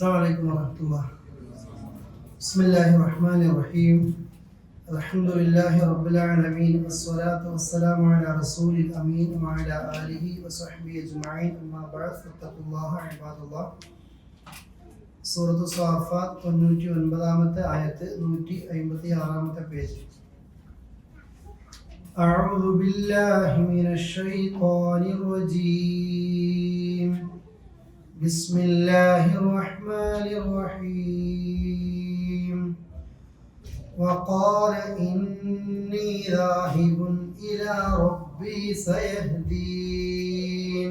السلام عليكم ورحمة الله. بسم الله الرحمن الرحيم. الحمد لله رب العالمين والصلاة والسلام على رسول الأمين وعلى آله وصحبه أجمعين. أما بعد فاتقوا الله عباد الله. സൂറത്ത് സ്വാഫാത്ത് 99-ാമത്തെ ആയത്ത് 156-ാമത്തെ പേജ്. أعوذ بالله من الشيطان الرجيم. بسم الله الرحمن الرحيم. وقال إني ذاهب إلى ربي سيهدين.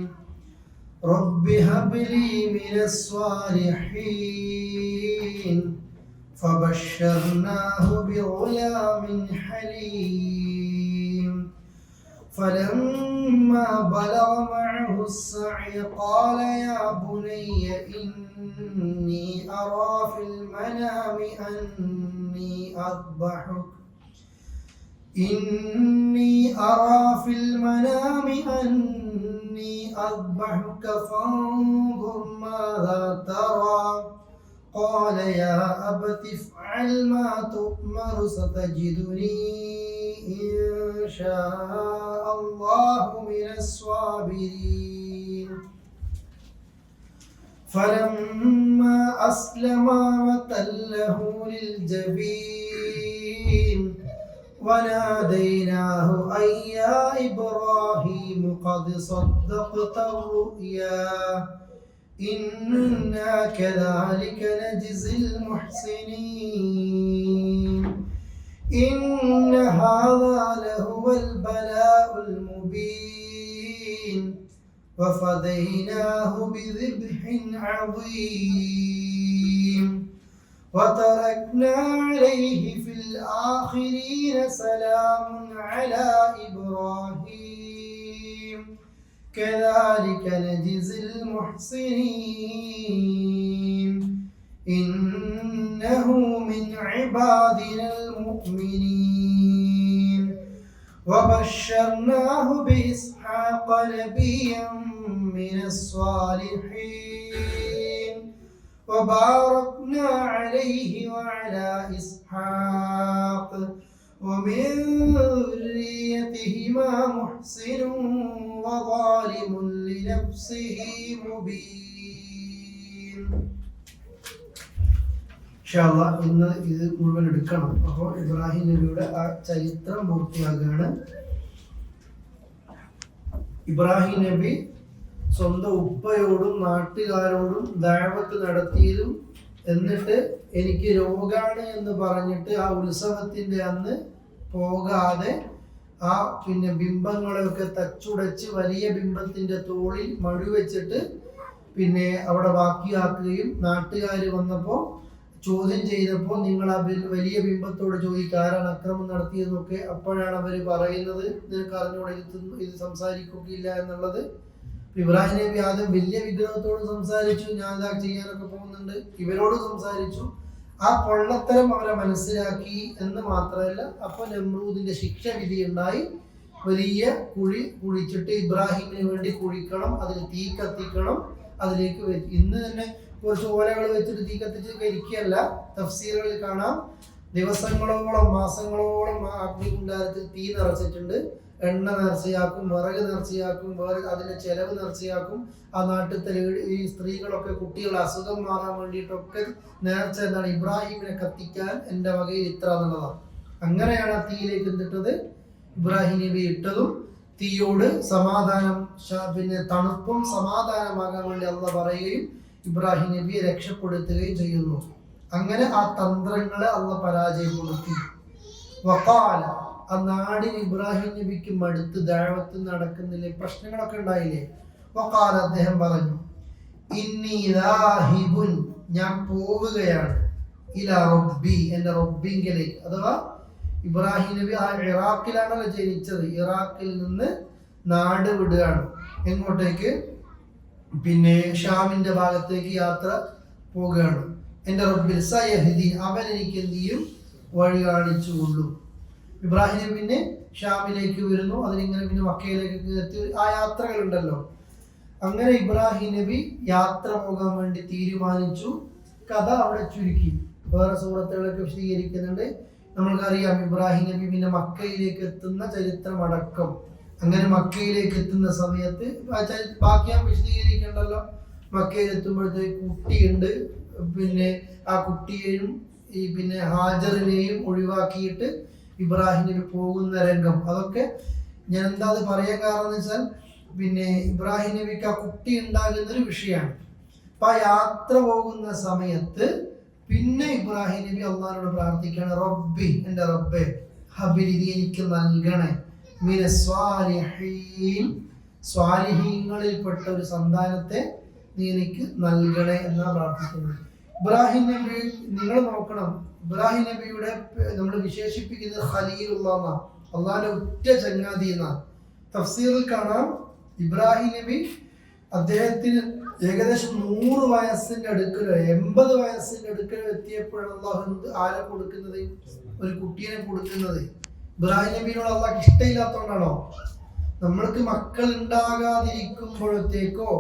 رب هب لي من الصالحين. فبشرناه بغلام حليم. فلما بلغ معه السعي قال يا بني إني أرى في المنام أني أذبحك فانظر ماذا ترى. قال يا أبت افعل ما تؤمر ستجدني إن شاء الله من الصابرين. فلما أسلما وتله للجبين وناديناه أن يا إبراهيم قد صدقت الرؤيا إنا كذلك نجزي المحسنين. إن هذا لهو البلاء المبين. وفديناه بذبح عظيم. وتركنا عليه في الآخرين سلام على إبراهيم كذلك نجزي المحسنين. إنه من عبادنا المؤمنين. وبشرناه بإسحاق نبيا من الصالحين. وباركنا عليه وعلى إسحاق ومن ذريتهما محسن وظالم لنفسه مبين. ഇന്ന് ഇത് മുഴുവൻ എടുക്കണം. അപ്പോൾ ഇബ്രാഹിം നബിയുടെ ആ ചരിത്രം പൂർത്തിയാക്കുകയാണ്. ഇബ്രാഹിം നബി സ്വന്തം ഉപ്പയോടും നാട്ടുകാരോടും ദഅവത്ത് നടത്തിയതും എന്നിട്ട് എനിക്ക് രോഗാണ് എന്ന് പറഞ്ഞിട്ട് ആ ഉത്സവത്തിന്റെ അന്ന് പോകാതെ ആ ബിംബങ്ങളെയൊക്കെ തച്ചുടച്ച് വലിയ ബിംബത്തിന്റെ തോളിൽ മഴുവെച്ചിട്ട് അവിടെ ബാക്കിയാക്കുകയും നാട്ടുകാർ വന്നപ്പോൾ ചോദ്യം ചെയ്തപ്പോൾ നിങ്ങൾ ആ വലിയ ബിംബത്തോട് ചോദിക്കുക ആരാണ് അക്രമം നടത്തിയതെന്നൊക്കെ. അപ്പോഴാണ് അവർ പറയുന്നത് നിനക്ക് അറിഞ്ഞൂടെ ഇത് സംസാരിക്കുകയില്ല എന്നുള്ളത്. ഇബ്രാഹിം നബി ആദ്യം വലിയ വിഗ്രഹത്തോട് സംസാരിച്ചു, ഞാൻ ഇതാ ചെയ്യാനൊക്കെ പോകുന്നുണ്ട്, ഇവരോട് സംസാരിച്ചു. ആ പൊള്ളത്തരം അവരെ മനസ്സിലാക്കി എന്ന് മാത്രമല്ല, അപ്പൊ നമ്രൂദിന്റെ ശിക്ഷ വിധി ഉണ്ടായി. വലിയ കുഴി കുഴിച്ചിട്ട് ഇബ്രാഹിമിന് വേണ്ടി കുഴിക്കണം, അതിൽ തീ കത്തിക്കണം, അതിലേക്ക് ഇന്ന് തന്നെ കുറച്ച് ഓലകൾ വെച്ചിട്ട് തീ കത്തിച്ച് കരിക്കുകയല്ല. തഫ്സീറുകളിൽ കാണാം ദിവസങ്ങളോളം മാസങ്ങളോളം ആ അഗ്നികുണ്ഡാരത്തിൽ തീ നിറച്ചിട്ടുണ്ട്. എണ്ണ നേർച്ചയാക്കും, വിറക് നേർച്ചയാക്കും, വേറെ അതിന്റെ ചെലവ് നേർച്ചയാക്കും. ആ നാട്ടിലത്തെ ഈ സ്ത്രീകളൊക്കെ കുട്ടികളുടെ അസുഖം മാറാൻ വേണ്ടിയിട്ടൊക്കെ നേർച്ച എന്താണ്, ഇബ്രാഹിമിനെ കത്തിക്കാൻ എൻ്റെ വകയിൽ ഇത്ര എന്നുള്ളതാണ്. അങ്ങനെയാണ് ആ തീയിലേക്ക് എന്തിട്ടത്, ഇബ്രാഹിം നബി ഇട്ടതും തീയോട് സമാധാനം തണുപ്പും സമാധാനമാകാൻ വേണ്ടി അള്ളാഹ് പറയുകയും ഇബ്രാഹിം നബിയെ രക്ഷപ്പെടുത്തുകയും ചെയ്യുന്നു. അങ്ങനെ ആ തന്ത്രങ്ങളെ അള്ളാഹ് പരാജയപ്പെടുത്തി. വഖാല, ആ നാടിന് ഇബ്രാഹിം നബിക്ക് മടുത്ത് ദഅവത്ത് നടക്കുന്നില്ലേ, പ്രശ്നങ്ങളൊക്കെ ഉണ്ടായില്ലേ. വഖാല, അദ്ദേഹം പറഞ്ഞു, ഇന്നി ദാഹിബുൻ, ഞാൻ പോവുകയാണ്, ഇലാ റബ്ബി, എൻ്റെ റബ്ബിങ്കലേക്ക്. അഥവാ ഇബ്രാഹിം നബി ആ ഇറാഖിലാണല്ലോ ജനിച്ചത്, ഇറാഖിൽ നിന്ന് നാട് വിടുകയാണ്. എങ്ങോട്ടേക്ക്? ഷാമിന്റെ ഭാഗത്തേക്ക് യാത്ര പോവുകയാണ്. എൻ്റെ റബ്ബിൽ സയഹ്ദി, അവൻ എനിക്ക് എന്ത് ചെയ്യും, വഴി കാണിച്ചു കൊള്ളും. ഇബ്രാഹിം നബി ഷാമിലേക്ക് വരുന്നു, അതിനിങ്ങനെ മക്കയിലേക്ക് എത്തി. ആ യാത്രകളുണ്ടല്ലോ, അങ്ങനെ ഇബ്രാഹിം നബി യാത്ര പോകാൻ വേണ്ടി തീരുമാനിച്ചു. കഥ അവിടെ ചുരുക്കി. വേറെ സൂറത്തുകളൊക്കെ വിശദീകരിക്കുന്നുണ്ട്. നമ്മൾക്കറിയാം ഇബ്രാഹിം നബി പിന്നെ മക്കയിലേക്ക് എത്തുന്ന ചരിത്രം അടക്കം. അങ്ങനെ മക്കയിലേക്ക് എത്തുന്ന സമയത്ത് ബാക്കി ഞാൻ വിശദീകരിക്കണ്ടല്ലോ. മക്കയിൽ എത്തുമ്പോഴത്തേക്ക് കുട്ടിയുണ്ട്. പിന്നെ ആ കുട്ടിയെയും പിന്നെ ഹാജറിനെയും ഒഴിവാക്കിയിട്ട് ഇബ്രാഹിം നബി പോകുന്ന രംഗം, അതൊക്കെ ഞാൻ എന്താ അത് പറയാൻ കാരണം എന്ന് വെച്ചാൽ പിന്നെ ഇബ്രാഹിം നബിക്ക് ആ കുട്ടി ഉണ്ടാകുന്നൊരു വിഷയമാണ്. അപ്പൊ ആ യാത്ര പോകുന്ന സമയത്ത് പിന്നെ ഇബ്രാഹിം നബി അള്ളാഹിനോട് പ്രാർത്ഥിക്കുകയാണ്, റബ്ബി, എൻ്റെ റബ്ബേ, ഹബിലി, നീ എനിക്ക് നൽകണേ, മിന സ്വാലിഹീൻ, സ്വാലിഹീങ്ങളിൽപ്പെട്ട ഒരു സന്താനത്തെ നീ എനിക്ക് നൽകണേ എന്നാണ് പ്രാർത്ഥിക്കുന്നത്. ഇബ്രാഹിം നബി നിങ്ങൾ നോക്കണം, ഇബ്രാഹിം നബിയുടെ നമ്മൾ വിശേഷിപ്പിക്കുന്നത് ഖലീലുള്ളാഹ് എന്നാണ്, അള്ളാഹിന്റെ ഉറ്റ ചങ്ങാതി എന്നാണ്. തഫ്സീറിൽ കാണാം ഇബ്രാഹിം നബി അദ്ദേഹത്തിന് ഏകദേശം 100 വയസ്സിന്റെ അടുക്കലോ 80 വയസ്സിന്റെ അടുക്കലോ എത്തിയപ്പോഴാണ് അള്ളാഹു ആരെ കൊടുക്കുന്നത്? ഒരു കുട്ടിയെ കൊടുക്കുന്നത്. ഇബ്രാഹിം നബിയോട് അള്ളാഹ് ഇഷ്ടമില്ലാത്തതുകൊണ്ടാണോ? നമ്മൾക്ക് മക്കൾ ഉണ്ടാകാതിരിക്കുമ്പോഴത്തേക്കോ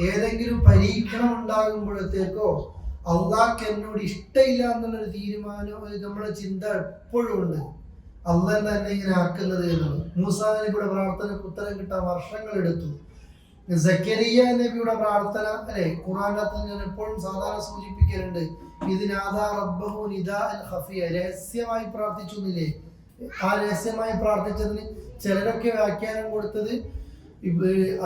ഏതെങ്കിലും പരീക്ഷണം ഉണ്ടാകുമ്പോഴത്തേക്കോ അള്ളാഹ്ക്ക് എന്നോട് ഇഷ്ടമില്ല എന്നുള്ളൊരു തീരുമാനം നമ്മുടെ ചിന്ത എപ്പോഴും ഉണ്ട്. അള്ളാഹ് തന്നെ ഇങ്ങനെ ആക്കുന്നത് എന്നുള്ളത്. മൂസാ നബിയുടെ പ്രാർത്ഥനയ്ക്ക് ഉത്തരം കിട്ടാൻ വർഷങ്ങൾ എടുത്തു. സക്കരിയ നബിയുടെ പ്രാർത്ഥന അല്ലെ ഖുർആനിനകത്ത് ഞാൻ എപ്പോഴും സാധാരണ സൂചിപ്പിക്കലുണ്ട്, ഇതിനാദാ റബ്ബഹു നിദാഅൻ ഖഫിയ, രഹസ്യമായി പ്രാർത്ഥിച്ചുന്നില്ലേ? ആ രഹസ്യമായി പ്രാർത്ഥിച്ചതിന് ചിലരൊക്കെ വ്യാഖ്യാനം കൊടുത്തത്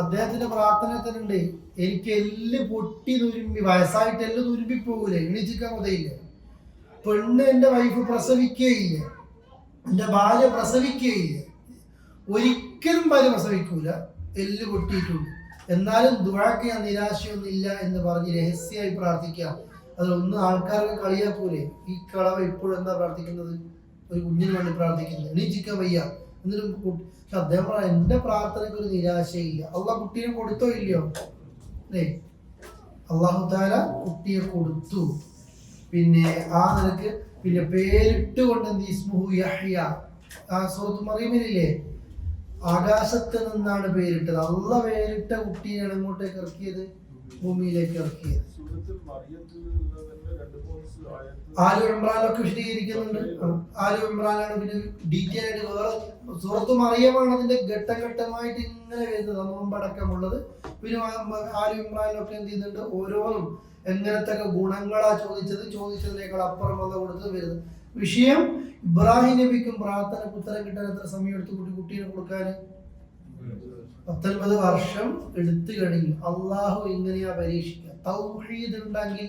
അദ്ദേഹത്തിന്റെ പ്രാർത്ഥന തന്നെയുണ്ട്, എനിക്ക് എല്ല് പൊട്ടി തുരുമ്പി, വയസ്സായിട്ട് എല്ല് തുരുമ്പി പോകൂലേ, എണീച്ചിക്കാൻ മുതയില്ല, പെണ്ണ് എൻ്റെ വൈഫ് പ്രസവിക്കുകയില്ല, എൻ്റെ ഭാര്യ പ്രസവിക്കുകയില്ല, ഒരിക്കലും ഭാര്യ പ്രസവിക്കൂല, എല്ല് പൊട്ടിയിട്ടുണ്ട്, എന്നാലും ദുആക്ക് ഞാൻ നിരാശയൊന്നുമില്ല എന്ന് പറഞ്ഞ് രഹസ്യമായി പ്രാർത്ഥിക്കാം. അതിലൊന്നും ആൾക്കാർക്ക് കളിയാക്കൂലേ, ഈ കളവ ഇപ്പോഴും എന്താ പ്രാർത്ഥിക്കുന്നത്? ഒരു കുഞ്ഞിന് വേണ്ടി പ്രാർത്ഥിക്കുന്നത്, എണീച്ചിക്കാൻ വയ്യ, എന്നിട്ടും പക്ഷെ അദ്ദേഹം പറയാം എൻ്റെ പ്രാർത്ഥനയ്ക്ക് ഒരു നിരാശയില്ല. അള്ളാഹ് കുട്ടീനെ കൊടുത്തോ ഇല്ലയോ? അല്ലേ, അള്ളാഹു താല കുട്ടിയെ കൊടുത്തു. പിന്നെ ആ നിലക്ക് പിന്നെ പേരിട്ട് കൊണ്ട് എന്ത് ഇസ്മുഹു യഹ്യ, ആ സൂറത്ത് മറിയമില്ലേ, ആകാശത്ത് നിന്നാണ് പേരിട്ടത്. അള്ളാഹ് പേരിട്ട കുട്ടിയാണ് ഇങ്ങോട്ടേക്ക് ഇറക്കിയത്, ഭൂമിയിലേക്ക് ഇറക്കിയത്. ആലു ഇമ്രാനൊക്കെ വിശദീകരിക്കുന്നുണ്ട്. ആലു ഇമ്രാനാണ് പിന്നെ ഡീറ്റെയിൽ ആയിട്ട് വേറെ സൂറത്ത് മറിയമാണ് അതിന്റെ ഘട്ടം ഘട്ടമായിട്ട് ഇങ്ങനെ വരുന്നത്, നോമ്പടക്കമുള്ളത്. പിന്നെ ആലു ഇമ്രാനൊക്കെ എന്ത് ചെയ്യുന്നുണ്ട്, ഓരോന്നും എങ്ങനത്തെ ഗുണങ്ങളാ ചോദിച്ചതിനേക്കാൾ അപ്പുറം വന്ന കൊടുത്ത് വരുന്നത്. വിഷയം ഇബ്രാഹിം നബിക്കും പ്രാർത്ഥനയ്ക്ക് ഉത്തരം കിട്ടാൻ എത്ര സമയം എടുത്തു? കുട്ടീനെ കൊടുക്കാൻ 19 വർഷം എടുത്തു കഴിഞ്ഞു. അള്ളാഹു ഇങ്ങനെയാ പരീക്ഷിക്കുക. തൗഹീദ് ഉണ്ടെങ്കിൽ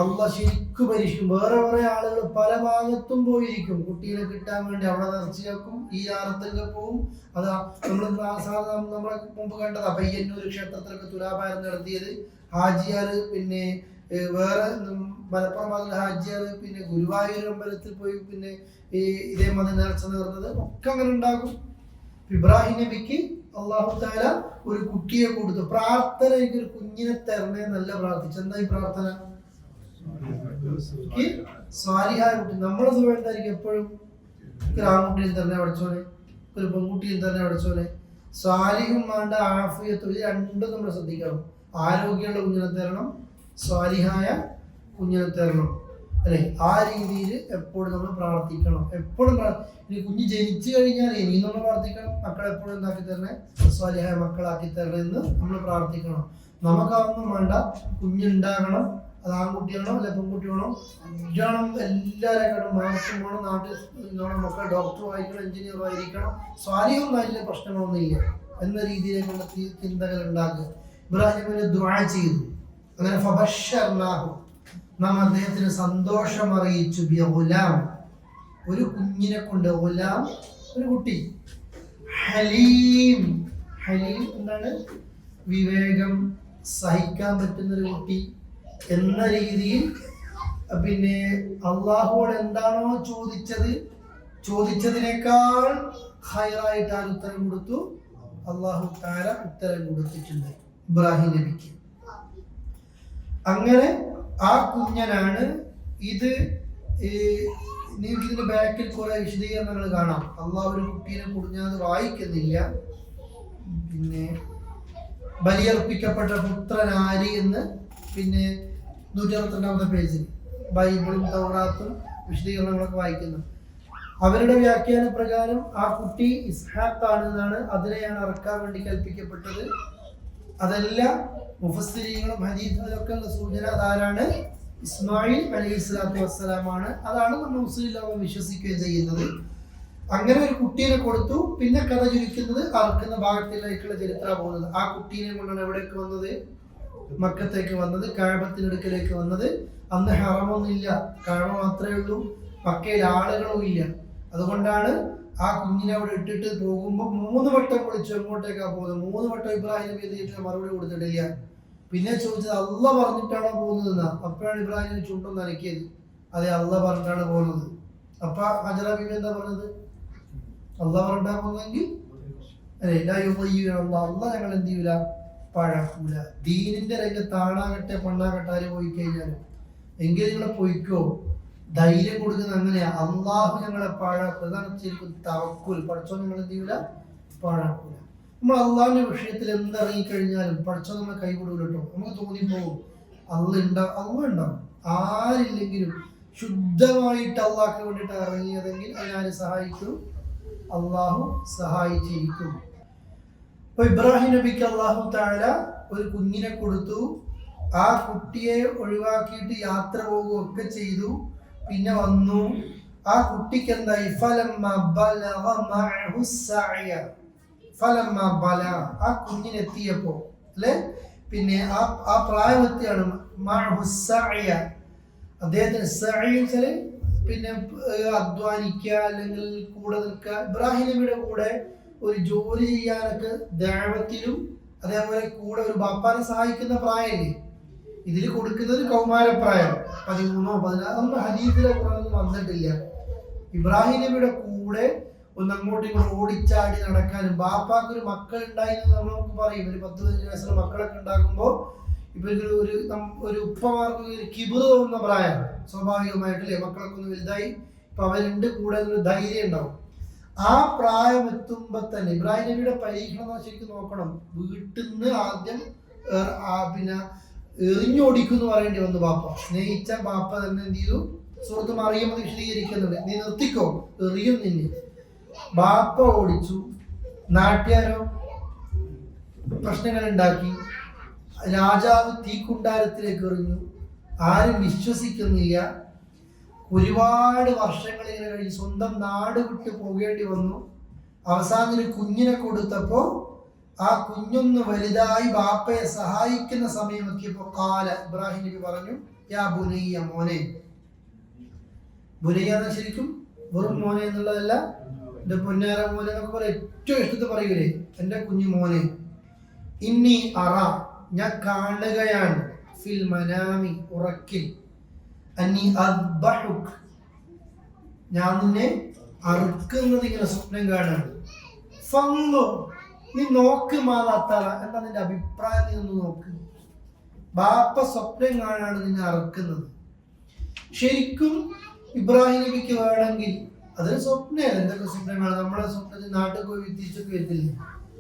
അള്ളാഹ് ശരിക്കും പരീക്ഷിക്കും. വേറെ കുറെ ആളുകൾ പല ഭാഗത്തും പോയിരിക്കും കുട്ടീനെ കിട്ടാൻ വേണ്ടി, അവിടെ നേർച്ചയാക്കും, ഈ ആർത്തങ്ക പോവും. അതാ നമ്മളെ മുമ്പ് കണ്ടതാ പയ്യന്നൂർ ക്ഷേത്രത്തിലൊക്കെ തുലാഭാരം നടത്തിയത്. ഹാജിയാറ് പിന്നെ വേറെ മലപ്പുറം ഭാഗത്തുള്ള ഹാജിയാറ് പിന്നെ ഗുരുവായൂർ അമ്പലത്തിൽ പോയി പിന്നെ ഇതേമാതിരി നേർച്ച നേർന്നത് ഒക്കെ അങ്ങനെ ഉണ്ടാകും. ഇബ്രാഹിം നബിക്ക് അള്ളാഹു താല ഒരു കുട്ടിയെ കൊടുത്തു. പ്രാർത്ഥന എനിക്കൊരു കുഞ്ഞിനെ തരണേ എന്നല്ല പ്രാർത്ഥിച്ചു. എന്താ ഈ പ്രാർത്ഥന? സ്വാലിഹായ കുട്ടി. നമ്മളെ സുഖം എന്തായിരിക്കും? എപ്പോഴും ഒരു ആൺകുട്ടിയും തന്നെ പഠിച്ചോനെ, ഒരു പെൺകുട്ടിയും തന്നെ പഠിച്ചോനെ. സ്വാലിഹും വേണ്ട ആഫിയത്തും, ഇത് രണ്ടും നമ്മൾ ശ്രദ്ധിക്കണം. ആരോഗ്യമുള്ള കുഞ്ഞിനെ തരണം, സ്വാലിഹായ കുഞ്ഞിനെ തരണം, അല്ലെ? ആ രീതിയിൽ എപ്പോഴും നമ്മൾ പ്രാർത്ഥിക്കണം. എപ്പോഴും ഇനി കുഞ്ഞ് ജനിച്ചു കഴിഞ്ഞാൽ ഇനി നമ്മൾ പ്രാർത്ഥിക്കണം, മക്കളെ എപ്പോഴും എന്താക്കി തരണേ, സ്വാലിഹായ മക്കളാക്കി തരണേ എന്ന് നമ്മൾ പ്രാർത്ഥിക്കണം. നമുക്കതൊന്നും വേണ്ട, കുഞ്ഞുണ്ടാകണം, അത് ആൺകുട്ടിയാണോ അല്ലെ പെൺകുട്ടിയാണോ വേണം, എല്ലാവരെക്കാളും മാർക്കും വേണം, നാട്ടിൽ നമ്മുടെ മക്കൾ ഡോക്ടറും ആയിരിക്കണം, എഞ്ചിനീയറും ആയിരിക്കണം, സ്വാലിഹൊന്നും അതിലെ പ്രശ്നങ്ങളൊന്നുമില്ല എന്ന രീതിയിലേക്കുള്ള ചിന്തകൾ ഉണ്ടാക്കുക. ഇബ്രാഹിമിനെ ദുആ ചെയ്തു. അങ്ങനെ ഫബശ്ശർനാഹു, നാം അദ്ദേഹത്തിന് സന്തോഷം അറിയിച്ചു, ബിഗുലാം, ഒരു കുഞ്ഞിനെ കൊണ്ട്. ഗുലാം ഒരു കുട്ടി. ഹലീം, ഹലീം എന്താണ്? വിവേകം, സഹിക്കാൻ പറ്റുന്നൊരു കുട്ടി എന്ന രീതിയിൽ. പിന്നെ അള്ളാഹുവോട് എന്താണോ ചോദിച്ചതിനേക്കാൾ ഹൈറായിട്ട് ആ ഉത്തരം കൊടുത്തു. അള്ളാഹു താര ഉത്തരം കൊടുത്തിട്ടുണ്ട് ഇബ്രാഹിം നബിക്ക്. അങ്ങനെ ആ കുഞ്ഞനാണ് ഇത്. നിങ്ങൾക്ക് ഇതിന്റെ ബാക്കിൽ കുറെ വിശദീകരണങ്ങൾ കാണാം. അള്ളാഹു ഒരു കുട്ടീനെ കുറിഞ്ഞത് വായിക്കുന്നില്ല. പിന്നെ ബലിയർപ്പിക്കപ്പെട്ട പുത്രനാരി എന്ന്, പിന്നെ 162 പേജിൽ ബൈബിളും തൗറാത്തും വിശദീകരണങ്ങളൊക്കെ വായിക്കുന്നത്. അവരുടെ വ്യാഖ്യാന പ്രകാരം ആ കുട്ടി ഇസ്ഹാഖ് ആണെന്നാണ്, അതിനെയാണ് അറക്കാൻ വേണ്ടി കൽപ്പിക്കപ്പെട്ടത്. അതെല്ലാം മുഫസ്സിരീങ്ങളും ഹദീസിലൊക്കെ ഉള്ള സൂചന അതാരാണ്? ഇസ്മായിൽ അലൈഹിസ്സലാത്തു വസ്സലാമാണ്. അതാണ് നമ്മൾ മുസ്ലിം ലോകം വിശ്വസിക്കുകയും ചെയ്യുന്നത്. അങ്ങനെ ഒരു കുട്ടീനെ കൊടുത്തു. പിന്നെ കഥ ചുരുക്കുന്നത് അറക്കുന്ന ഭാഗത്തിലേക്കുള്ള ചരിത്രം പോകുന്നത്. ആ കുട്ടീനെ കൊണ്ടാണ് എവിടേക്ക് വന്നത്? മക്കത്തേക്ക് വന്നത്, കഅബത്തിനടുക്കലേക്ക് വന്നത്. അന്ന് ഹറമൊന്നുമില്ല, കഅബ മാത്രമേ ഉള്ളൂ, മക്കയിൽ ആളുകളും ഇല്ല. അതുകൊണ്ടാണ് ആ കുഞ്ഞിനെ അവിടെ ഇട്ടിട്ട് പോകുമ്പോൾ 3 വട്ടം വിളിച്ചു. എങ്ങോട്ടേക്കാ പോകുന്നത്? 3 വട്ടം ഇബ്രാഹിം നബി എഴുതിയിട്ട് മറുപടി കൊടുത്തിട്ടില്ല. പിന്നെ ചോദിച്ചത് അള്ള പറഞ്ഞിട്ടാണോ പോകുന്നതെന്നാ. അപ്പോഴാണ് ഇബ്രാഹിമിന് ചുണ്ടും നനക്കിയത്. അതെ, അള്ള പറഞ്ഞിട്ടാണ് പോകുന്നത്. അപ്പൊ ഹജറ ബീവി എന്താ പറഞ്ഞത്? അള്ള പറഞ്ഞിട്ടാ പോകുന്നെങ്കിൽ അള്ള ഞങ്ങൾ എന്ത് ചെയ്യൂല, പഴക്കൂല. ദീനിന്റെ രംഗത്ത് ആണാകട്ടെ പെണ്ണാകട്ടെ ആര് പോയി കഴിഞ്ഞാലും എങ്കിലും നിങ്ങളെ പൊയ്ക്കോ, ധൈര്യം കൊടുക്കുന്നത് അങ്ങനെയാ. അള്ളാഹു ഞങ്ങളെ പാഴാക്കുക. അതാണ് ശരിക്കും തവക്കുൽ. പഠിച്ചോ നിങ്ങൾ എന്ത് ചെയ്യൂല, പാഴാക്കൂല. നമ്മൾ അള്ളാഹിന്റെ വിഷയത്തിൽ എന്തിറങ്ങിക്കഴിഞ്ഞാലും പഠിച്ചോ നമ്മളെ കൈവിടൂല കേട്ടോ. നമുക്ക് തോന്നിപ്പോകും അള്ള ഉണ്ടാവും. ആരില്ലെങ്കിലും ശുദ്ധമായിട്ട് അള്ളാഹ്ക്ക് വേണ്ടിയിട്ട് ഇറങ്ങിയതെങ്കിൽ അതിനാര് സഹായിക്കും? അള്ളാഹു സഹായിച്ചിരിക്കും. അപ്പൊ ഇബ്രാഹിം നബിക്ക് അള്ളാഹു തആല ഒരു കുഞ്ഞിനെ കൊടുത്തു. ആ കുട്ടിയെ ഒഴിവാക്കിയിട്ട് യാത്ര പോവുകയൊക്കെ ചെയ്തു. പിന്നെ വന്നു. ആ കുട്ടിക്ക് എന്തായി? ആ കുഞ്ഞിനെത്തിയപ്പോ അല്ലെ, പിന്നെ ആ പ്രായമെത്തിയാണ് അദ്ദേഹത്തിന് പിന്നെ അധ്വാനിക്കുക, അല്ലെങ്കിൽ കൂടെ നിൽക്കുക. ഇബ്രാഹിം നബിയുടെ കൂടെ ഒരു ജോലി ചെയ്യാനൊക്കെ ദഅവത്തിലും അതേപോലെ കൂടെ ഒരു ബാപ്പാനെ സഹായിക്കുന്ന പ്രായമല്ലേ. ഇതിൽ കൊടുക്കുന്നത് കൗമാരപ്രായം 13 14 ഒന്നും ഹദീസിലെ ഖുർആനിൽ വന്നിട്ടില്ല. ഇബ്രാഹിം നബിയുടെ കൂടെ ഒന്ന് അങ്ങോട്ടും ഇങ്ങോട്ടും ഓടിച്ചാടി നടക്കാനും. ബാപ്പാക്ക് ഒരു മക്കൾ ഉണ്ടായിരുന്നു നമുക്ക് പറയും. ഒരു 10-15 വയസ്സുള്ള മക്കളൊക്കെ ഉണ്ടാകുമ്പോൾ ഇപ്പൊ ഒരു ഉപ്പമാർക്ക് ഒരു കിബിറ് തോന്നുന്ന പ്രായം സ്വാഭാവികമായിട്ടല്ലേ. മക്കളൊക്കെ ഒന്ന് വലുതായി, ഇപ്പൊ അവരുണ്ട് കൂടെ ഒരു ധൈര്യം ഉണ്ടാവും. ആ പ്രായം എത്തുമ്പോ തന്നെ ഇബ്രാഹിം നബിയുടെ പരീക്ഷണം ശരിക്കും നോക്കണം. വീട്ടിൽ നിന്ന് ആദ്യം പിന്നെ എറിഞ്ഞോടിക്കുന്നു പറയേണ്ടി വന്നു. ബാപ്പ സ്നേഹിച്ച ബാപ്പ തന്നെ എന്ത് ചെയ്തു? സുഹൃത്ത് മറിയം വിശദീകരിക്കുന്നുണ്ട്. നീ നിർത്തിക്കോ, എറിയും നിന്നെ. ബാപ്പ ഓടിച്ചു. നാട്ടുകാരോ പ്രശ്നങ്ങൾ ഉണ്ടാക്കി. രാജാവ് തീക്കുണ്ടാരത്തിലേക്ക് എറിഞ്ഞു. ആരും വിശ്വസിക്കുന്നില്ല. ഒരുപാട് വർഷങ്ങൾ ഇങ്ങനെ കഴിഞ്ഞ് സ്വന്തം നാട് വിട്ട് പോകേണ്ടി വന്നു. അവസാനം ഒരു കുഞ്ഞിനെ കൊടുത്തപ്പോ ആ കുഞ്ഞൊന്ന് വലുതായി ബാപ്പയെ സഹായിക്കുന്ന സമയം എത്തിയപ്പോ കാല ഇബ്രാഹിം നബി പറഞ്ഞു, യാ ബുനയ്യ, മോനെ. ബുനയ്യ എന്ന ശരിക്കും വെറും മോനെ എന്നുള്ളതല്ല, എന്റെ പൊന്നാര മോനെ എന്നൊക്കെ പറയാം. ഏറ്റവും ഇഷ്ടത്തിൽ പറയൂലേ, എന്റെ കുഞ്ഞു മോനെ. ഇന്നി അറ, ഞാൻ കാണുകയാണ്, ഫിൽ മനാമി, ഉറക്കിൽ, അന്നി അദ്ബഹുക്, ഞാൻ നിന്നെ അറുക്കുന്നത് ഇങ്ങനെ സ്വപ്നം കാണാണ്. ഫൻദുർ, നീ നോക്ക് മാതാത്തറ, എന്താ നിന്റെ അഭിപ്രായം? നീ ഒന്ന് നോക്ക്. ബാപ്പ സ്വപ്നം കാണാണ് നിന്നെ അറുക്കുന്നത്. ശരിക്കും ഇബ്രാഹിം നബിക്ക് വേണമെങ്കിൽ അതൊരു സ്വപ്നമല്ല. എന്തൊക്കെ സ്വപ്നം കാണും നമ്മളെ സ്വപ്നത്തിൽ നാട്ടിൽ പോയി വിത്തിച്ചൊക്കെ വരത്തില്ല